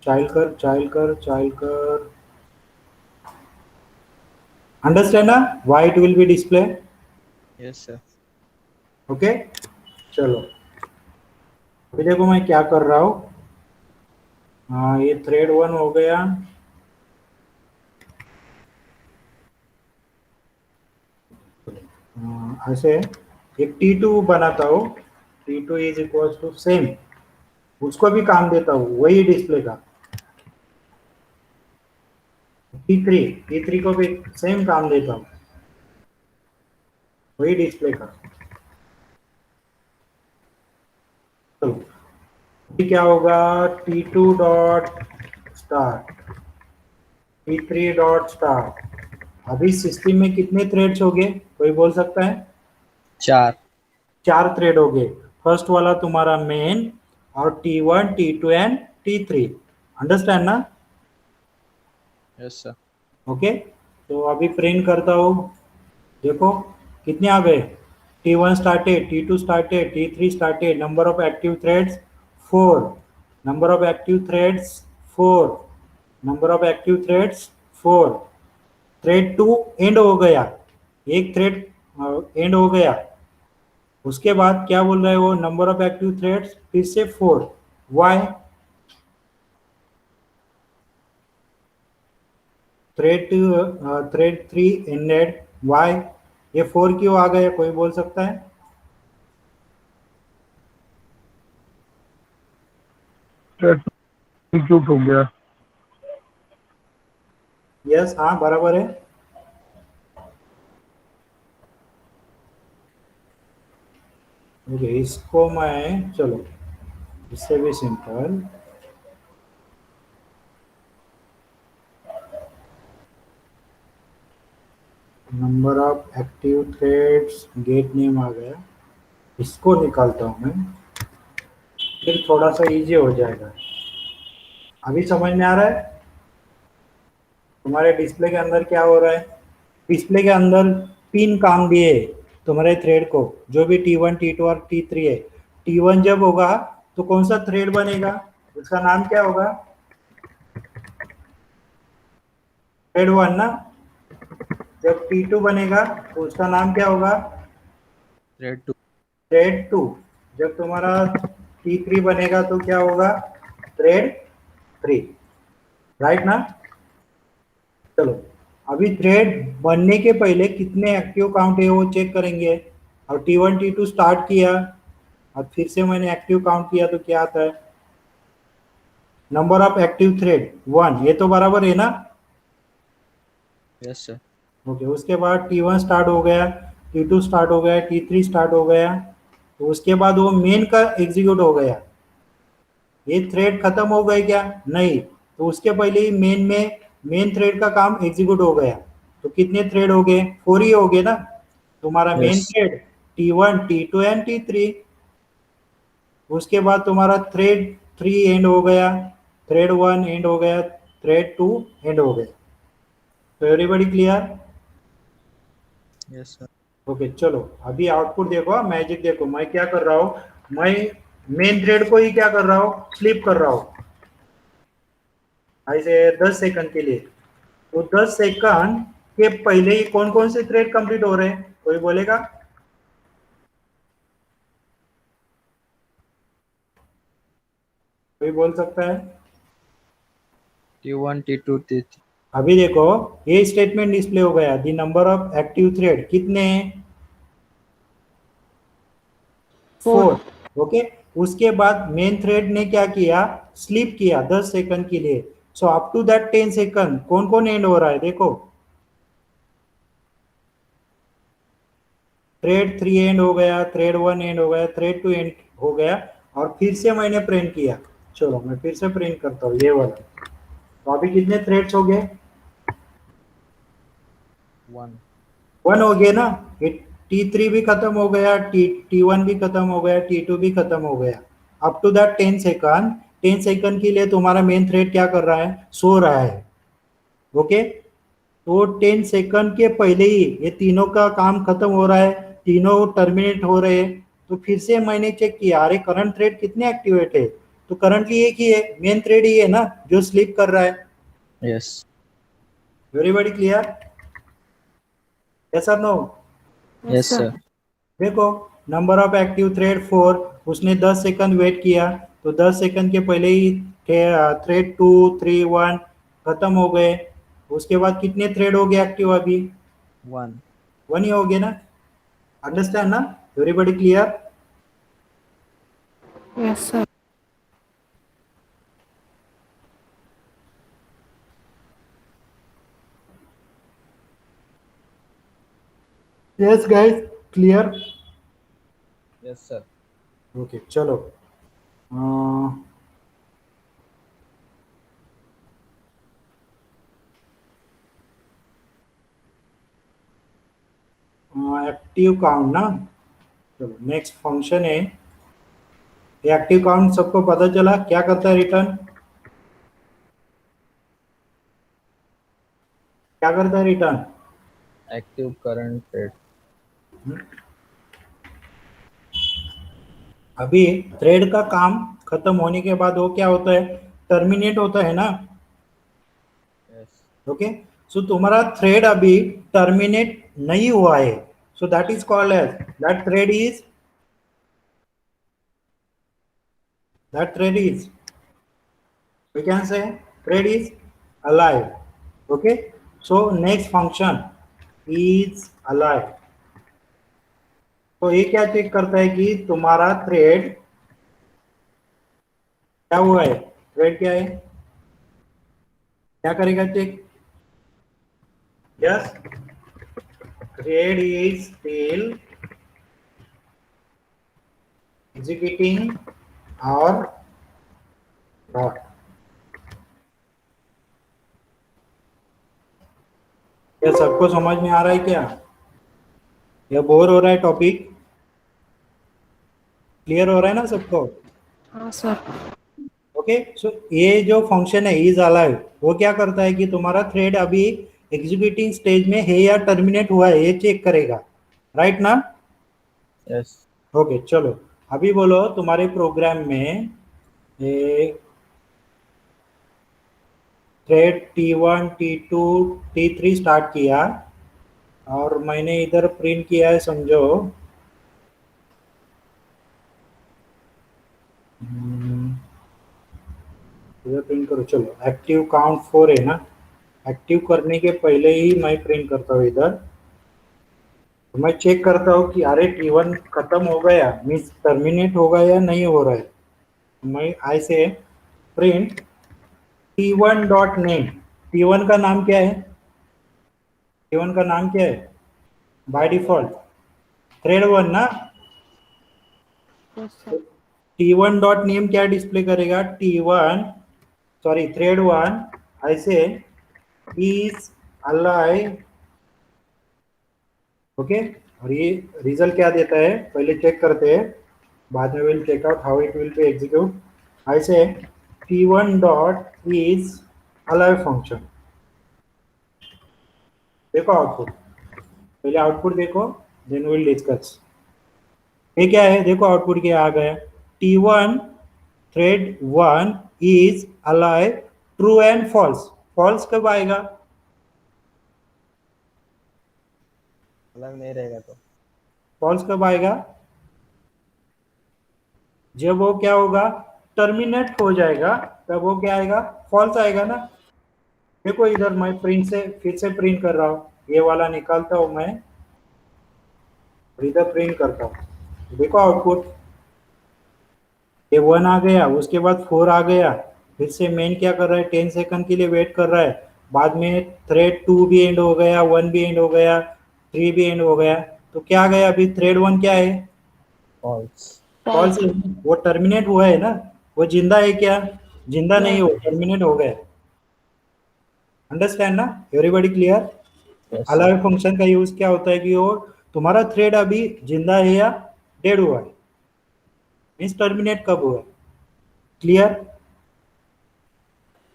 चाइल्ड कर। अंडरस्टैंड ना why it will B display? Yes sir. Okay चलो अभी देखो मैं क्या कर रहा हूँ। हाँ ये थ्रेड 1 हो गया। ऐसे एक T2 बनाता हूँ। T2 is equal to same, उसको भी काम देता हूँ वही डिस्प्ले का। T3 को भी सेम काम देता हूँ वही डिस्प्ले का। चलो अभी क्या होगा? T2 dot start, T3 dot start. अभी सिस्टम में कितने थ्रेड्स हो गए? कोई बोल सकता है? 4। 4 थ्रेड हो गए। फर्स्ट वाला तुम्हारा मेन और T1 T2 and T3। Understand ना? Yes sir. ओके तो अभी प्रिंट करता हूँ। देखो कितने आ गए? T1 started, T2 started, T3 started. Number of active threads 4, number of active threads 4, number of active threads 4। Thread 2 and हो गया, एक थ्रेड एंड हो गया। उसके बाद क्या बोल रहा है वो? नंबर ऑफ एक्टिव थ्रेड्स फिर से 4। वाई? Thread 3 ended. वाई ये 4 क्यों आ गया? कोई बोल सकता है? एग्जीक्यूट हो गया। यस हाँ बराबर है। ओके इसको मैं, चलो इससे भी simple, number of active threads get name आ गया, इसको निकालता हूँ मैं, फिर थोड़ा सा इजी हो जाएगा। अभी समझ में आ रहा है तुम्हारे डिस्प्ले के अंदर क्या हो रहा है? डिस्प्ले के अंदर 3 काम दिए तुम्हारे थ्रेड को, जो भी T1 T2 और T3 है। T1 जब होगा तो कौन सा थ्रेड बनेगा? उसका नाम क्या होगा? थ्रेड 1 ना। जब T2 बनेगा तो उसका नाम क्या होगा? थ्रेड 2। थ्रेड 2। जब तुम्हारा T3 बनेगा तो क्या होगा? थ्रेड 3। राइट ना? चलो अभी थ्रेड बनने के पहले कितने एक्टिव काउंट है वो चेक करेंगे। और T1 T2 स्टार्ट किया और फिर से मैंने एक्टिव काउंट किया तो क्या आता है? नंबर ऑफ एक्टिव थ्रेड 1, ये तो बराबर है ना? Yes sir. ओके उसके बाद T1 स्टार्ट हो गया, T2 स्टार्ट हो गया, T3 स्टार्ट हो गया, तो उसके बाद वो मेन का एग्जीक्यूट हो गया। ये थ्रेड खत्म हो गए क्या? नहीं, तो उसके पहले ही मेन थ्रेड का काम एग्जीक्यूट हो गया। तो कितने थ्रेड हो गए? 4 ही हो गए ना। तुम्हारा main Yes. Thread T1 T2 and T3। उसके बाद तुम्हारा थ्रेड 3 एंड हो गया, थ्रेड 1 एंड हो गया, थ्रेड 2 एंड हो गया। तो everybody clear? Yes sir. Okay चलो अभी आउटपुट देखो, मैजिक देखो। मैं क्या कर रहा हूँ? मैं मेन थ्रेड को ही क्या कर रहा हूँ? स्लिप कर रहा हूँ ऐसे 10 सेकंड के लिए। तो 10 सेकंड के पहले ही कौन कौन से थ्रेड कंप्लीट हो रहे हैं, कोई बोलेगा? कोई बोल सकता है? T1 T2 T3 अभी देखो ये स्टेटमेंट डिस्प्ले हो गया, the number of active thread कितने हैं? 4। ओके, उसके बाद मेन थ्रेड ने क्या किया, स्लीप किया 10 सेकंड के लिए। So up to that 10 second कौन कौन एंड हो रहा है, देखो थ्रेड 3 एंड हो गया, थ्रेड 1 एंड हो गया, थ्रेड 2 एंड हो गया, और फिर से मैंने प्रिंट किया। चलो मैं फिर से प्रिंट करता हूँ ये वाला। तो अभी कितने थ्रेड्स हो गए? 1 1 हो गया ना, ये T3 भी खत्म हो गया, T1 भी खत्म हो गया, T2 भी खत्म हो गया। अप टू दैट 10 सेकंड के लिए तुम्हारा मेन थ्रेड क्या कर रहा है, सो रहा है। ओके, तो 10 सेकंड के पहले ही ये तीनों का काम खत्म हो रहा है, तीनों टर्मिनेट हो रहे हैं। तो फिर से मैंने चेक किया, अरे करंट थ्रेड कितने एक्टिवेट है, तो करंटली एक ही है, मेन थ्रेड ही है ना जो स्लीप कर रहा है। Yes. Everybody clear? यस और नो? Yes, sir. देखो नंबर ऑफ एक्टिव थ्रेड 4, उसने 10 सेकंड वेट किया, तो 10 सेकंड के पहले ही थ्रेड 2 3 1 खत्म हो गए। उसके बाद कितने थ्रेड हो गए एक्टिव अभी? 1 1 ही हो गए ना, अंडरस्टैंड ना? Everybody clear? Yes, sir. Yes guys, clear? Yes, sir. Okay चलो, एक्टिव काउंट ना। चलो नेक्स्ट फंक्शन है, ये एक्टिव काउंट सबको पता चला क्या करता है, रिटर्न क्या करता है, रिटर्न Active current thread. अभी थ्रेड का काम खत्म होने के बाद वो क्या होता है, टर्मिनेट होता है ना। Yes. ओके, सो तुम्हारा थ्रेड अभी टर्मिनेट नहीं हुआ है, so that is called as that thread is we can say thread is alive. Okay, so next function is alive। तो ये क्या चेक करता है कि तुम्हारा थ्रेड क्या हुआ है, थ्रेड क्या है, क्या करेगा चेक? यस, थ्रेड इज स्टिल एग्जीक्यूटिंग और नॉट। क्या सबको समझ में आ रहा है क्या, या बोर हो रहा है टॉपिक? क्लियर हो रहा है ना सबको? हाँ सर। ओके, सो ये जो फंक्शन है इज अलाइव, वो क्या करता है कि तुम्हारा थ्रेड अभी एग्जीक्यूटिंग स्टेज में है या टर्मिनेट हुआ है, ये चेक करेगा, राइट ना? Yes. ओके चलो, अभी बोलो तुम्हारे प्रोग्राम में thread T1 T2 T3 start किया, और मैंने इधर प्रिंट किया है, समझो इधर प्रिंट करो। चलो एक्टिव काउंट 4 है ना, एक्टिव करने के पहले ही मैं प्रिंट करता हूँ इधर। तो मैं चेक करता हूँ कि अरे T1 खत्म हो गया, मीन्स टर्मिनेट हो गया या नहीं हो रहा है। मैं ऐसे print T1 dot name, T1 का नाम क्या है, T1 का नाम क्या है बाय डिफॉल्ट? थ्रेड 1 ना। Yes, sir. T1 dot name क्या डिस्प्ले करेगा, T1 सॉरी थ्रेड 1 ऐसे इज अलाइव। ओके, और ये रिजल्ट क्या देता है पहले चेक करते हैं, बाद में will check out how it will be execute. ऐसे T1 dot is alive function, देखो आउटपुट, पहले आउटपुट देखो देन विल डिस्कस। ये क्या है, देखो आउटपुट क्या आ गया, T1 thread 1 is alive, true and false. False कब आएगा, अलग नहीं रहेगा तो फॉल्स कब आएगा? जब वो क्या होगा, टर्मिनेट हो जाएगा, तब वो क्या आएगा, फॉल्स आएगा ना। देखो इधर मैं प्रिंट से फिर से प्रिंट कर रहा हूँ, ये वाला निकालता हूँ मैं और इधर प्रिंट करता हूँ। देखो आउटपुट, ये 1 आ गया, उसके बाद 4 आ गया, फिर से मेन क्या कर रहा है, 10 सेकंड के लिए वेट कर रहा है, बाद में थ्रेड 2 भी एंड हो गया, 1 भी एंड हो गया, 3 भी एंड हो गया, तो क्या आ गया अभी थ्रेड 1 क्या है, फॉल्स। फॉल्स। वो टर्मिनेट हुआ है ना, वो जिंदा है क्या, जिंदा नहीं हो, टर्मिनेट हो गया। अंडरस्टैंड ना, everybody clear? Yes allow function का यूज क्या होता है कि वो तुम्हारा थ्रेड अभी जिंदा है या डेड हुआ है, मीन्स टर्मिनेट कब हुआ है। Clear?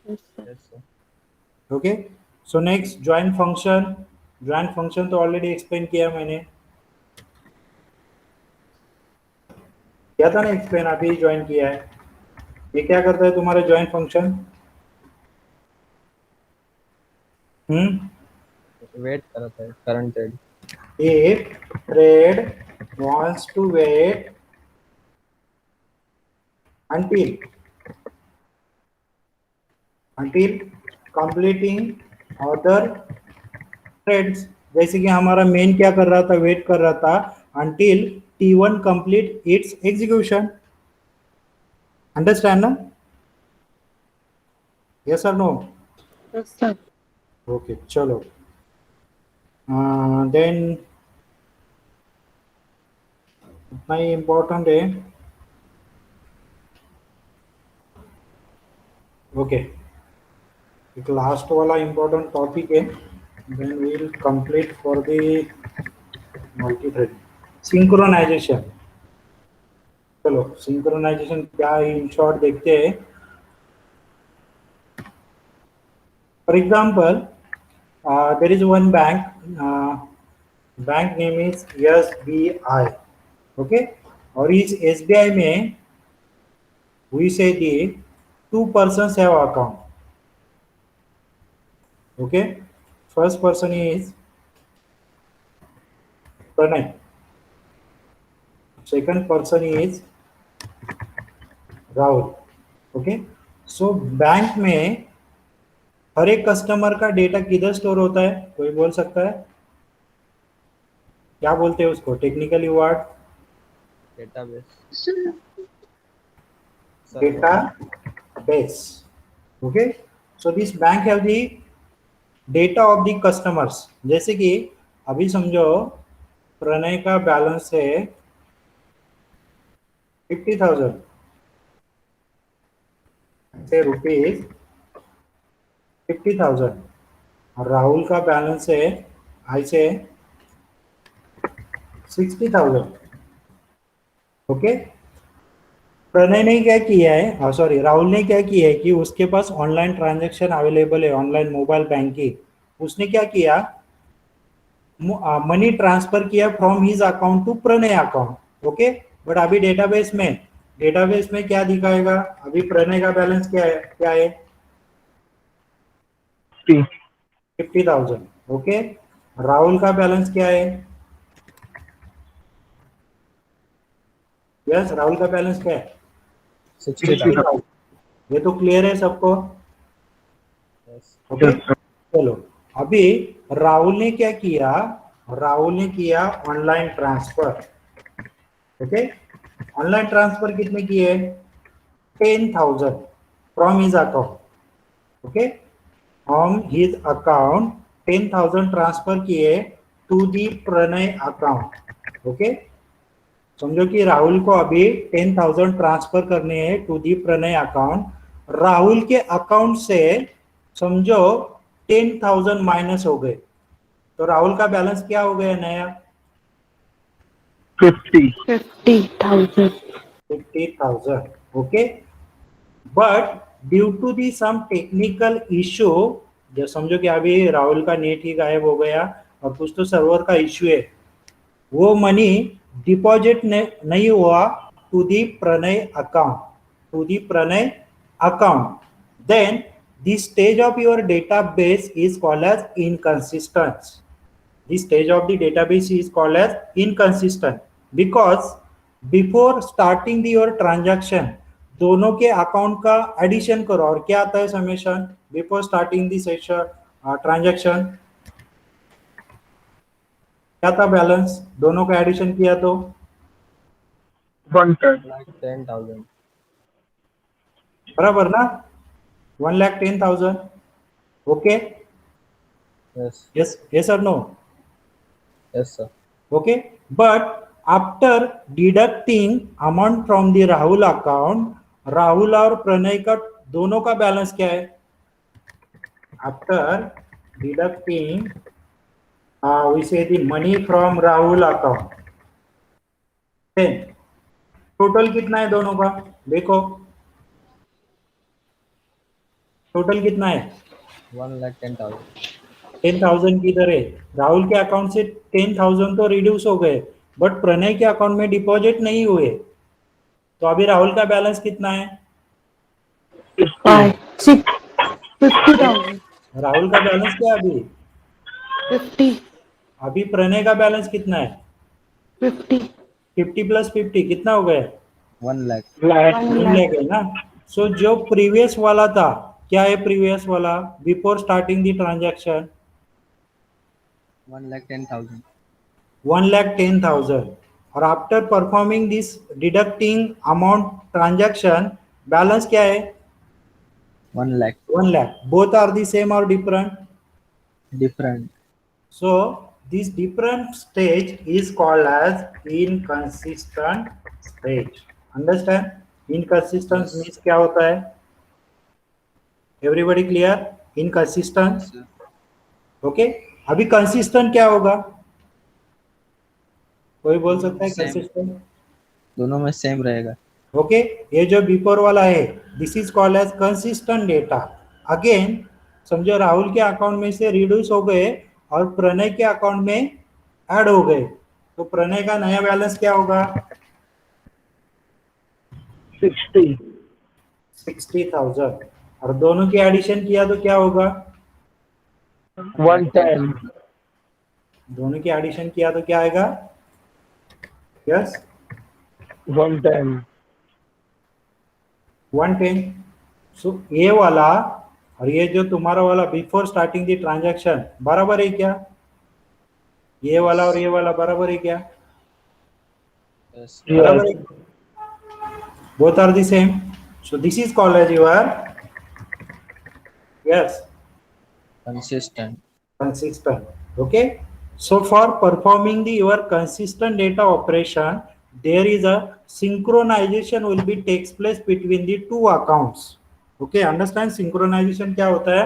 Yes, sir. Yes sir. Okay, so next join function. Join function तो ऑलरेडी एक्सप्लेन किया मैंने, किया था ना एक्सप्लेन, अभी ज्वाइन किया है। ये क्या करता है तुम्हारा ज्वाइन फंक्शन? वेट करता है current thread. If thread wants to wait until completing other threads, जैसे कि हमारा मेन क्या कर रहा था, वेट कर रहा था until T1 complete its execution. Understand ना? Yes or no? Yes, sir. Okay, चलो। Then उतना ही इम्पोर्टेंट है। ओके, एक लास्ट वाला इम्पोर्टेंट टॉपिक है, then we will complete for the multi thread synchronization. चलो सिंक्रोनाइजेशन क्या है इन शॉर्ट देखते हैं। For example there is one bank, bank name is SBI, okay, और इस SBI में we say the 2 persons have account, okay, first person is Pranay, second person is Rahul, okay। so bank में हर एक customer का data किधर store होता है, कोई बोल सकता है? क्या बोलते हैं उसको technically word? Database. Data base, okay. So this bank have the data of the customers. जैसे कि अभी समझो प्रणय का बैलेंस है 50,000 से रुपीज 50,000, और राहुल का बैलेंस है ऐसे 60,000, ओके। प्रणय ने क्या किया है, सॉरी राहुल ने क्या किया है कि उसके पास ऑनलाइन ट्रांजैक्शन अवेलेबल है, ऑनलाइन मोबाइल बैंकिंग। उसने क्या किया, मनी ट्रांसफर किया from his account to Pranay account, okay. But अभी डेटाबेस में क्या दिखाएगा, अभी प्रणय का बैलेंस क्या है 50,000, ओके। राहुल का बैलेंस क्या है, यस राहुल का बैलेंस क्या है 60,000। ये तो क्लियर है सबको, ओके। चलो अभी राहुल ने क्या किया, राहुल ने किया online transfer, okay. Online transfer कितने किए, 10,000 from his account, okay. From his account 10,000 transfer किए to the Pranay account, okay. समझो कि राहुल को अभी 10,000 ट्रांसफर करने हैं to the Pranay account. Rahul के अकाउंट से समझो 10,000 माइनस हो गए, तो राहुल का बैलेंस क्या हो गया नया 50,000. 50,000, ओके। But due to the some technical issue, जो समझो कि अभी राहुल का नेट ही गायब हो गया और कुछ तो सर्वर का इश्यू है, वो मनी डिपॉजिट नहीं हुआ to the Pranay account, then the stage of your database is called as inconsistent, this stage of the database is called as inconsistent because before starting the your transaction दोनों के account का addition करो और क्या आता है summation before starting the session transaction क्या था बैलेंस दोनों का एडिशन किया तो 110 like 10,000. बराबर ना 1,10,000 okay Yes. yes or no Yes, sir. okay but after deducting amount from the Rahul account Rahul और प्रणय का दोनों का बैलेंस क्या है after deducting we say the money from Rahul account then total कितना है दोनों का देखो टोटल कितना है 1,10,000. 10,000 किधर है राहुल के अकाउंट से 10,000 तो रिड्यूस हो गए बट प्रणय के अकाउंट में डिपॉजिट नहीं हुए तो अभी राहुल का बैलेंस कितना है 50,000. राहुल का बैलेंस क्या है अभी 50. अभी प्रणय का बैलेंस कितना है 50. 50 प्लस 50 कितना हो गया 1 lakh. 1 ले lakh. गए ना सो जो प्रीवियस वाला था क्या है प्रीवियस वाला बिफोर स्टार्टिंग द ट्रांजैक्शन 1,10,000. 1,10,000 और after performing this deducting amount transaction balance क्या है 1 lakh. 1 lakh both are the same or different Different. so this different stage is called as inconsistent stage understand inconsistent Yes. means क्या होता है everybody clear inconsistent Yes, sir. okay अभी consistent क्या होगा कोई बोल सकता है Same. consistent दोनों में सेम रहेगा. ओके ये जो बिफोर वाला है this is called as consistent data again समझो राहुल के अकाउंट में से रिड्यूस हो गए और प्रणय के अकाउंट में ऐड हो गए तो प्रणय का नया बैलेंस क्या होगा 60,000 और दोनों की एडिशन किया तो क्या होगा 110 दोनों की एडिशन किया तो क्या आएगा यस 110 110 सो ये वाला और ये जो तुम्हारा वाला बिफोर स्टार्टिंग द ट्रांजैक्शन बराबर है क्या ये वाला और ये वाला बराबर है क्या Yes. बराबर है both are the same so this is called as your yes Consistent. consistent okay so for performing the your consistent data operation there is a synchronization will be takes place between the two accounts okay understand synchronization क्या होता है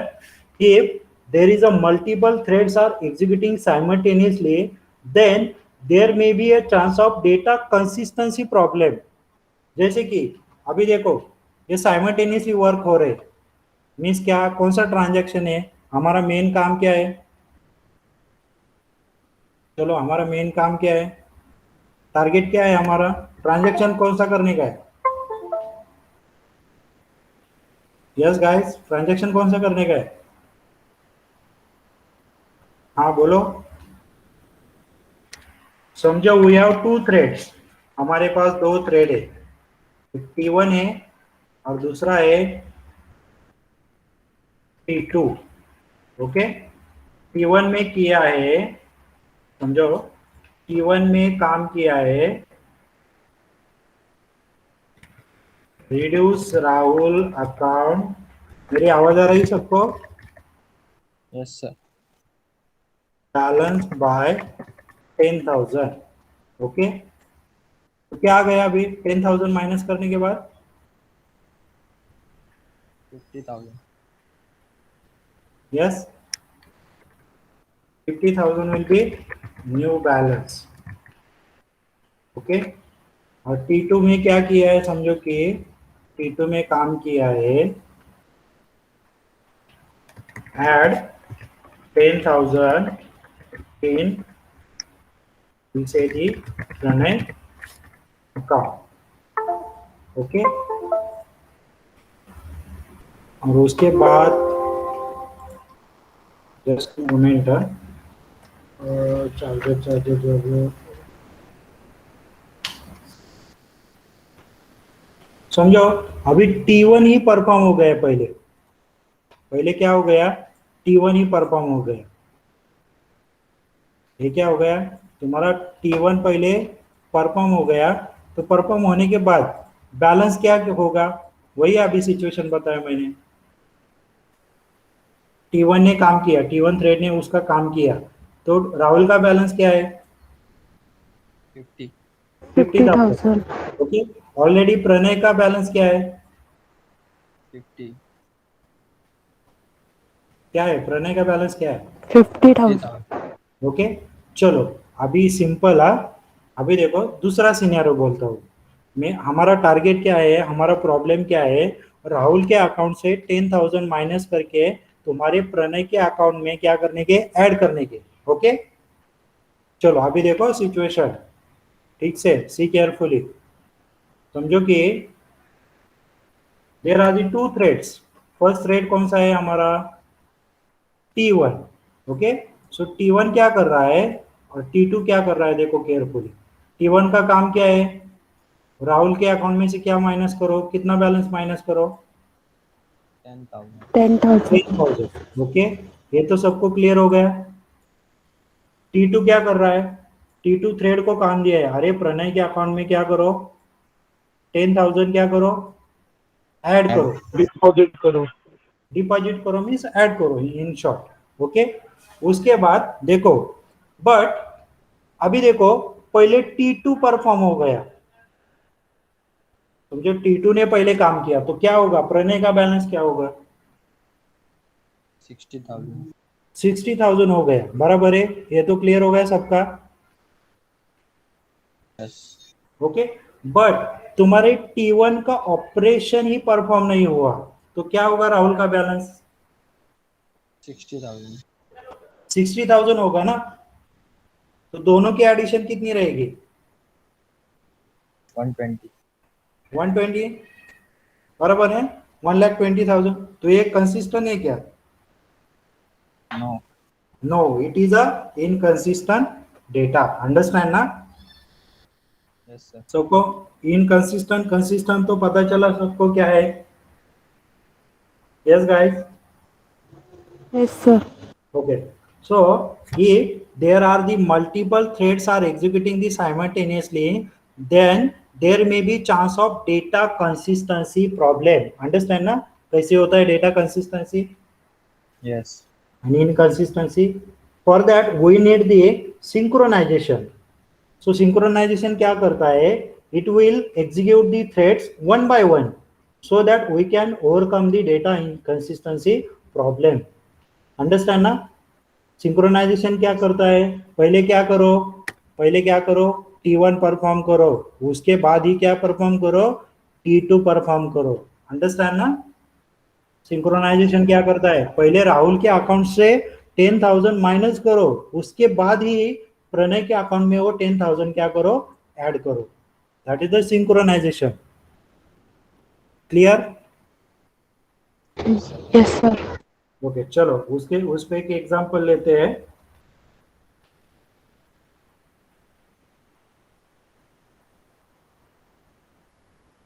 if there is a multiple threads are executing simultaneously then there may be a chance of data consistency problem जैसे कि अभी देखो ये simultaneously work हो रहे मीन्स क्या कौन सा ट्रांजैक्शन है हमारा मेन काम क्या है चलो हमारा मेन काम क्या है टारगेट क्या है हमारा ट्रांजैक्शन कौन सा करने का है यस गाइस ट्रांजैक्शन कौन सा करने का है हाँ बोलो समझो वी हैव टू थ्रेड्स हमारे पास दो थ्रेड है T1 है और दूसरा है T2 ओके T1 में किया है समझो T1 में काम किया है रिड्यूस राहुल अकाउंट मेरी आवाज आ रही सबको Yes, sir. Balance bye 10,000 okay तो क्या आ गया अभी 10,000 माइनस करने के बाद 50,000. Yes 50,000 will be new balance okay और T2 में क्या किया है समझो कि T2 में काम किया है ऐड 10,000 इन जी प्रणय अकाउंट ओके और उसके बाद जस्ट मोमेंट चार्जर समझो, अभी T1 ही परफॉर्म हो गया। पहले पहले क्या हो गया, T1 ही परफॉर्म हो गया। ये क्या हो गया, तुम्हारा T1 पहले परफॉर्म हो गया। तो परफॉर्म होने के बाद बैलेंस क्या होगा, वही अभी सिचुएशन बताया मैंने। T1 ने काम किया, T1 थ्रेड ने उसका काम किया, तो राहुल का बैलेंस क्या है, 50 50,000। 50,000. ओके, ऑलरेडी प्रणय का बैलेंस क्या है, 50 क्या है, प्रणय का बैलेंस क्या है, 50,000. ओके। चलो अभी सिंपल है। अभी देखो दूसरा सिनेरियो बोलता हूँ मैं। हमारा टारगेट क्या है, हमारा प्रॉब्लम क्या है, राहुल के अकाउंट से 10,000 माइनस करके तुम्हारे प्रणय के अकाउंट में क्या करने के, ऐड करने के। ओके, चलो अभी देखो सिचुएशन ठीक से, सी केयरफुली। समझो कि there are the two threads. First thread कौन सा है हमारा, T1। ओके, सो T1 क्या कर रहा है और T2 क्या कर रहा है, देखो केयरफुली। T1 का काम क्या है, राहुल के अकाउंट में से क्या माइनस करो, कितना बैलेंस माइनस करो, 10,000 10,000. 10,000। ओके, ये तो सबको क्लियर हो गया। T2 क्या कर रहा है, T2 थ्रेड को काम दिया है, अरे प्रणय के अकाउंट में क्या करो, 10,000 क्या करो, ऐड करो। डिपॉजिट करो। डिपॉजिट करो मीन्स ऐड करो इन शॉर्ट। ओके, उसके बाद देखो, बट अभी देखो पहले T2 परफॉर्म हो गया। समझो T2 ने पहले काम किया, तो क्या होगा, प्रणय का बैलेंस क्या होगा, 60,000 60,000 हो गया। बराबर है, ये तो क्लियर हो गया सबका। यस ओके, बट तुम्हारे T1 का ऑपरेशन ही परफॉर्म नहीं हुआ, तो क्या होगा राहुल का बैलेंस, 60,000 60,000 होगा ना। तो दोनों की एडिशन कितनी रहेगी, 120 120, बराबर है, 1,20,000। तो ये कंसिस्टेंट है क्या, no no, it is a inconsistent data. Understand ना यस सर सबको, इनकंसिस्टेंट कंसिस्टेंट तो पता चला सबको क्या है। Yes guys, Yes, sir. okay, so if there are the multiple threads are executing this simultaneously, then there may be chance of data consistency problem. Understand ना कैसे होता है data consistency yes and inconsistency? For that we need the synchronization. So synchronization क्या करता है, it will execute the threads one by one so that we can overcome the data inconsistency problem. Understand ना, synchronisation क्या करता है, पहले क्या करो, पहले क्या करो, T1 परफॉर्म करो, उसके बाद ही क्या परफॉर्म करो, T2 परफॉर्म करो। अंडरस्टैंड ना, सिंक्रोनाइजेशन क्या करता है, पहले राहुल के अकाउंट से 10,000 माइनस करो, उसके बाद ही प्रणय के अकाउंट में वो 10,000 क्या करो, ऐड करो। That is the synchronization. Clear, Yes, sir. Okay. चलो उसके उस पे एक एग्जांपल लेते हैं।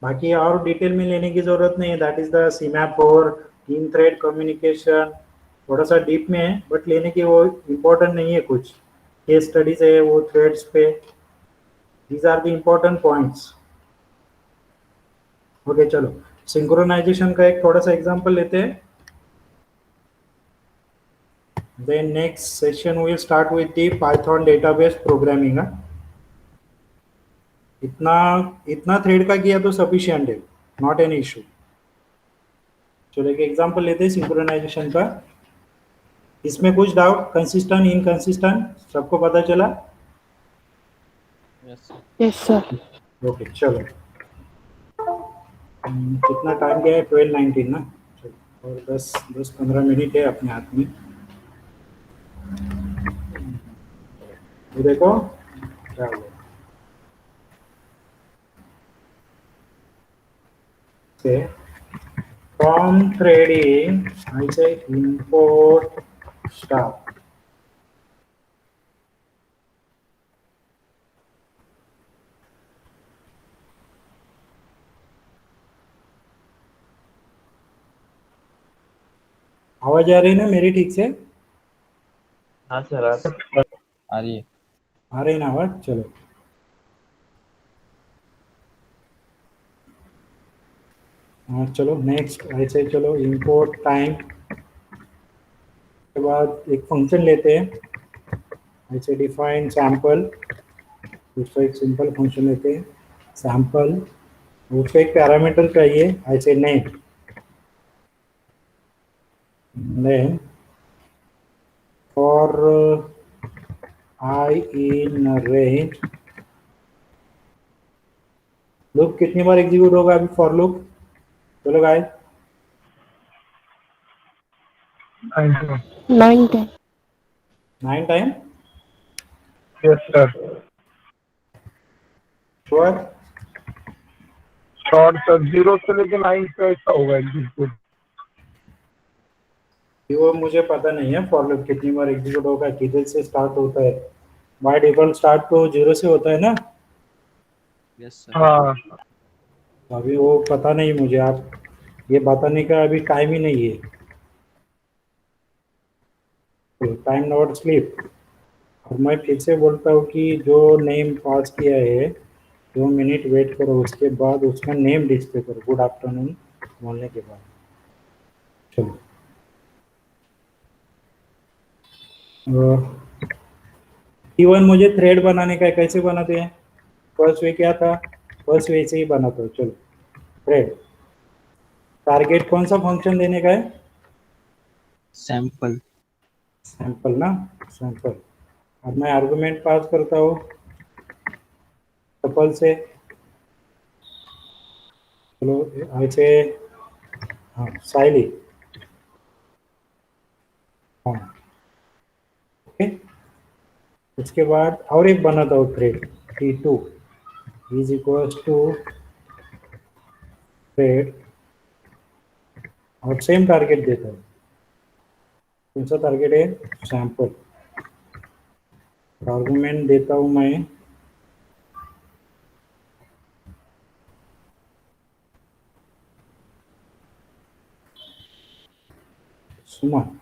बाकी और डिटेल में लेने की जरूरत नहीं है, दैट इज द सीमैप4 इन थ्रेड कम्युनिकेशन, थोड़ा सा डीप में है बट लेने की वो इम्पोर्टेंट नहीं है। कुछ केस स्टडीज है वो थ्रेड्स पे, these are the important points. Okay, चलो सिंक्रोनाइजेशन का एक थोड़ा सा एग्जांपल लेते हैं, then next session will start with the Python database programming. इतना इतना थ्रेड का किया तो सफिशिएंट है, नॉट एन इशू। चलो एक एग्जांपल लेते हैं सिंक्रोनाइजेशन का। इसमें कुछ डाउट, कंसिस्टेंट इनकंसिस्टेंट सबको पता चला, yes sir Yes, sir. Okay. चलो कितना टाइम गया है, 12:19 ना। चलो और 10-15 मिनट है अपने हाथ में। ये देखो क्या हुआ, से from threading I say import start, आवाज आ रही है ना मेरी ठीक से? हाँ सर आ रही है। आ रही ना आवाज? चलो हाँ चलो नेक्स्ट ऐसे चलो इंपोर्ट टाइम के बाद एक फंक्शन लेते हैं ऐसे डिफाइन सैंपल, उसका एक सिंपल फंक्शन लेते हैं सैंपल, उसका एक पैरामीटर चाहिए ऐसे name name for I in range loop कितनी बार एग्जीक्यूट होगा अभी फॉर लूप? चलो guys 9 10. 9 time yes sir. Sure? Short sir 0 से लेके 9 का ऐसा होगा एग्जीक्यूट। वो मुझे पता नहीं है फॉर लूप कितनी बार एग्जीक्यूट होगा, किधर से स्टार्ट होता है। बाय डिफॉल्ट स्टार्ट तो 0 से होता है ना? Yes sir. हाँ अभी वो पता नहीं मुझे, आप ये बताने का अभी टाइम ही नहीं है। Time not sleep. और मैं फिर से बोलता हूँ कि जो नेम पास किया है 2 मिनट वेट करो, उसके बाद उसका नेम डिस्प्ले करो गुड आफ्टरनून बोलने के बाद। चलो इवन मुझे थ्रेड बनाने का है, कैसे बनाते हैं? फर्स्ट वे क्या था? फर्स्ट वे से ही बनाता हूँ। चलो थ्रेड टारगेट कौन सा फंक्शन देने का है? सैंपल। सैंपल ना, सैंपल। अब मैं आर्गुमेंट पास करता हूँ सैंपल से। चलो ऐसे हाँ साइली हाँ ओके। उसके बाद और एक बनाता हूँ thread T2 is equals to thread और सेम टारगेट देता हूँ। कौन सा टारगेट है? सैंपल। आर्गुमेंट देता हूँ मैं सुमन।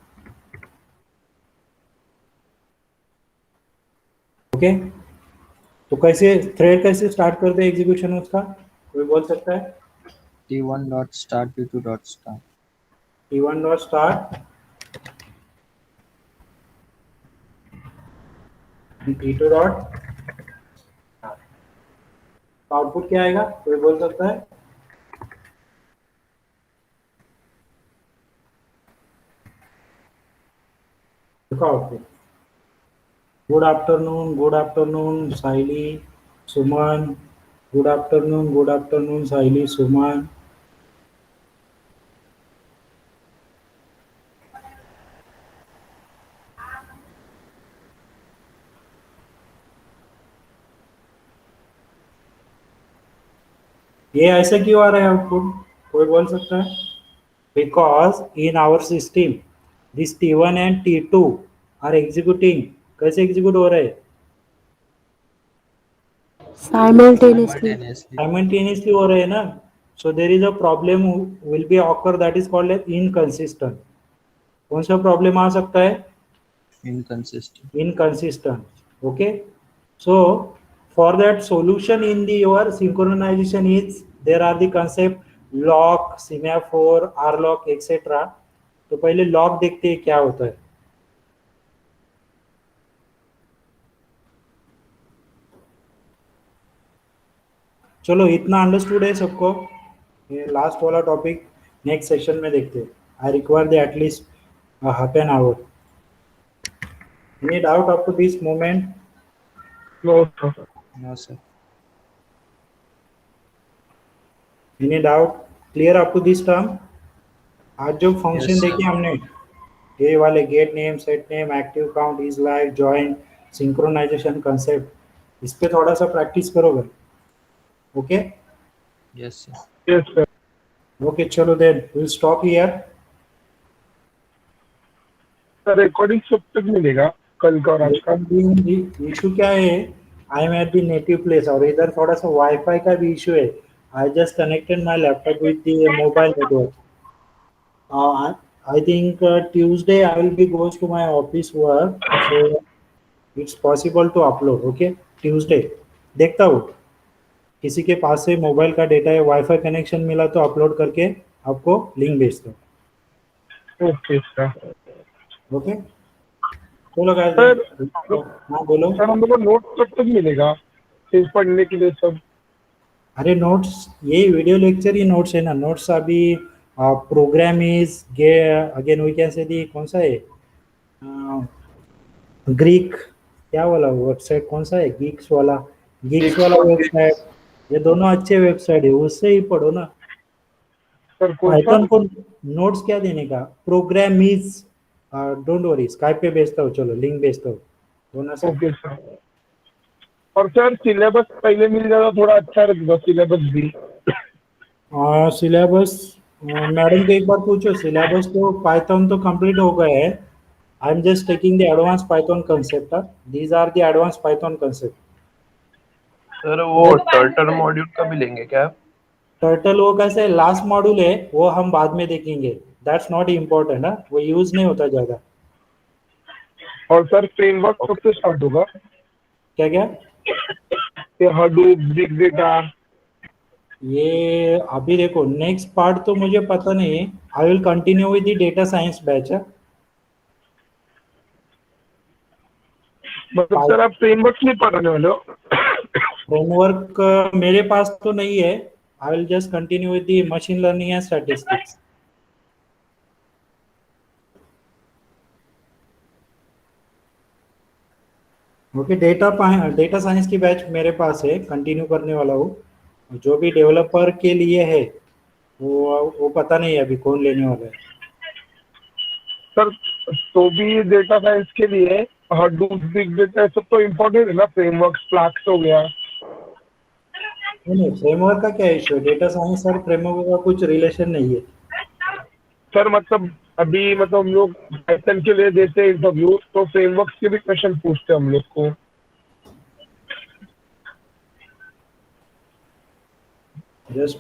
ओके तो कैसे थ्रेड कैसे स्टार्ट करते हैं एग्जीक्यूशन उसका, कोई बोल सकता है? T1 dot start T2 dot start. T1 dot start T2 dot output क्या आएगा, कोई बोल सकता है? देखो आउटपुट गुड आफ्टरनून साइली सुमन, गुड आफ्टरनून साइली सुमन। ये ऐसे क्यों आ रहा है आउटपुट, कोई बोल सकता है? Because in our system this T1 and T2 are executing. कैसे एग्जीक्यूट हो रहे हैं? Simultaneously. Simultaneously. साइमल्टेनियसली हो रहे हैं ना। So there is a problem will be occur that is called as inconsistent. कौन सा प्रॉब्लम आ सकता है? Inconsistent. Inconsistent. Okay, so for that solution in the your synchronization is there are the concept lock, semaphore, rlock etc. तो पहले lock देखते हैं क्या होता है। चलो इतना अंडरस्टूड है सबको? ये लास्ट वाला टॉपिक नेक्स्ट सेशन में देखते हैं। I require the at least half an hour. Any doubt up to this moment? No sir. No sir. Any doubt clear up to this term? आज जो फंक्शन Yes, sir. देखे हमने ये वाले get name, set name, active count, is live, join, synchronization concept, इस पे थोड़ा सा प्रैक्टिस करोगे? Okay Yes sir. Yes sir. Okay चलो then will stop here. Sir recording कब तक मिलेगा, कल का और आज का? इशू क्या है? I M at the native place और इधर थोड़ा सा वाईफाई का भी इशू है। I just connected my laptop with the mobile network. I think Tuesday I will be goes to my office work, so it's possible to upload. Okay, Tuesday देखता हूँ किसी के पास से मोबाइल का डेटा या वाईफाई कनेक्शन मिला तो upload करके आपको लिंक भेजता हूँ. Okay sir. ओके, चलो guys, सर हाँ बोलो. सर हम लोग को नोट कब तक मिलेगा इस पढ़ने के लिए सब? अरे नोट्स, ये वीडियो लेक्चर ही नोट्स है ना. नोट्स अभी प्रोग्राम इज गे again we can say the कौन सा है ग्रीक, क्या वाला वेबसाइट कौन सा है, गीक्स वाला वेबसाइट. ये दोनों अच्छे वेबसाइट है, उससे ही पढ़ो ना. सर कौन सा? पाइथन को नोट्स क्या देने का, program is don't worry, Skype पे भेजता हूँ, चलो लिंक भेजता हूँ दोनों से. Okay sir. और सर सिलेबस पहले मिल जाता थोड़ा अच्छा रहेगा, सिलेबस भी. सिलेबस मैडम को एक बार पूछो. सिलेबस तो पाइथन तो कंप्लीट हो गया है. I am just taking the advance Python concept. These are the advance Python concept. Sir वो टर्टल मॉड्यूल का भी लेंगे क्या? टर्टल वो कैसे लास्ट मॉड्यूल है, वो हम बाद में देखेंगे. दैट्स नॉट इम्पोर्टेंट, है वो यूज नहीं होता ज्यादा. और सर फ्रेमवर्क कब से स्टार्ट होगा? क्या क्या? ये हडूप, बिग डेटा. ये अभी देखो नेक्स्ट पार्ट तो मुझे पता नहीं है. I will continue with the data science batch. मतलब सर आप फ्रेमवर्क नहीं पढ़ाने वाले हो? फ्रेमवर्क मेरे पास तो नहीं है. I will just continue with the machine learning and statistics. Okay, data science की बैच मेरे पास है, कंटिन्यू करने वाला हूँ. जो भी डेवलपर के लिए है वो पता नहीं अभी कौन लेने वाला है. सर तो भी डेटा साइंस के लिए हडूप, बिग डेटा सब तो इम्पोर्टेंट है ना. फ्रेमवर्क फ्लास्क हो गया. नहीं, फ्रेमवर्क का क्या इशू है? डेटा साइंस और फ्रेमवर्क का कुछ रिलेशन नहीं है. सर मतलब अभी मतलब हम लोग पाइथन के लिए देते हैं इंटरव्यू, तो फ्रेमवर्क के भी क्वेश्चन पूछते हैं हम लोग को. जस्ट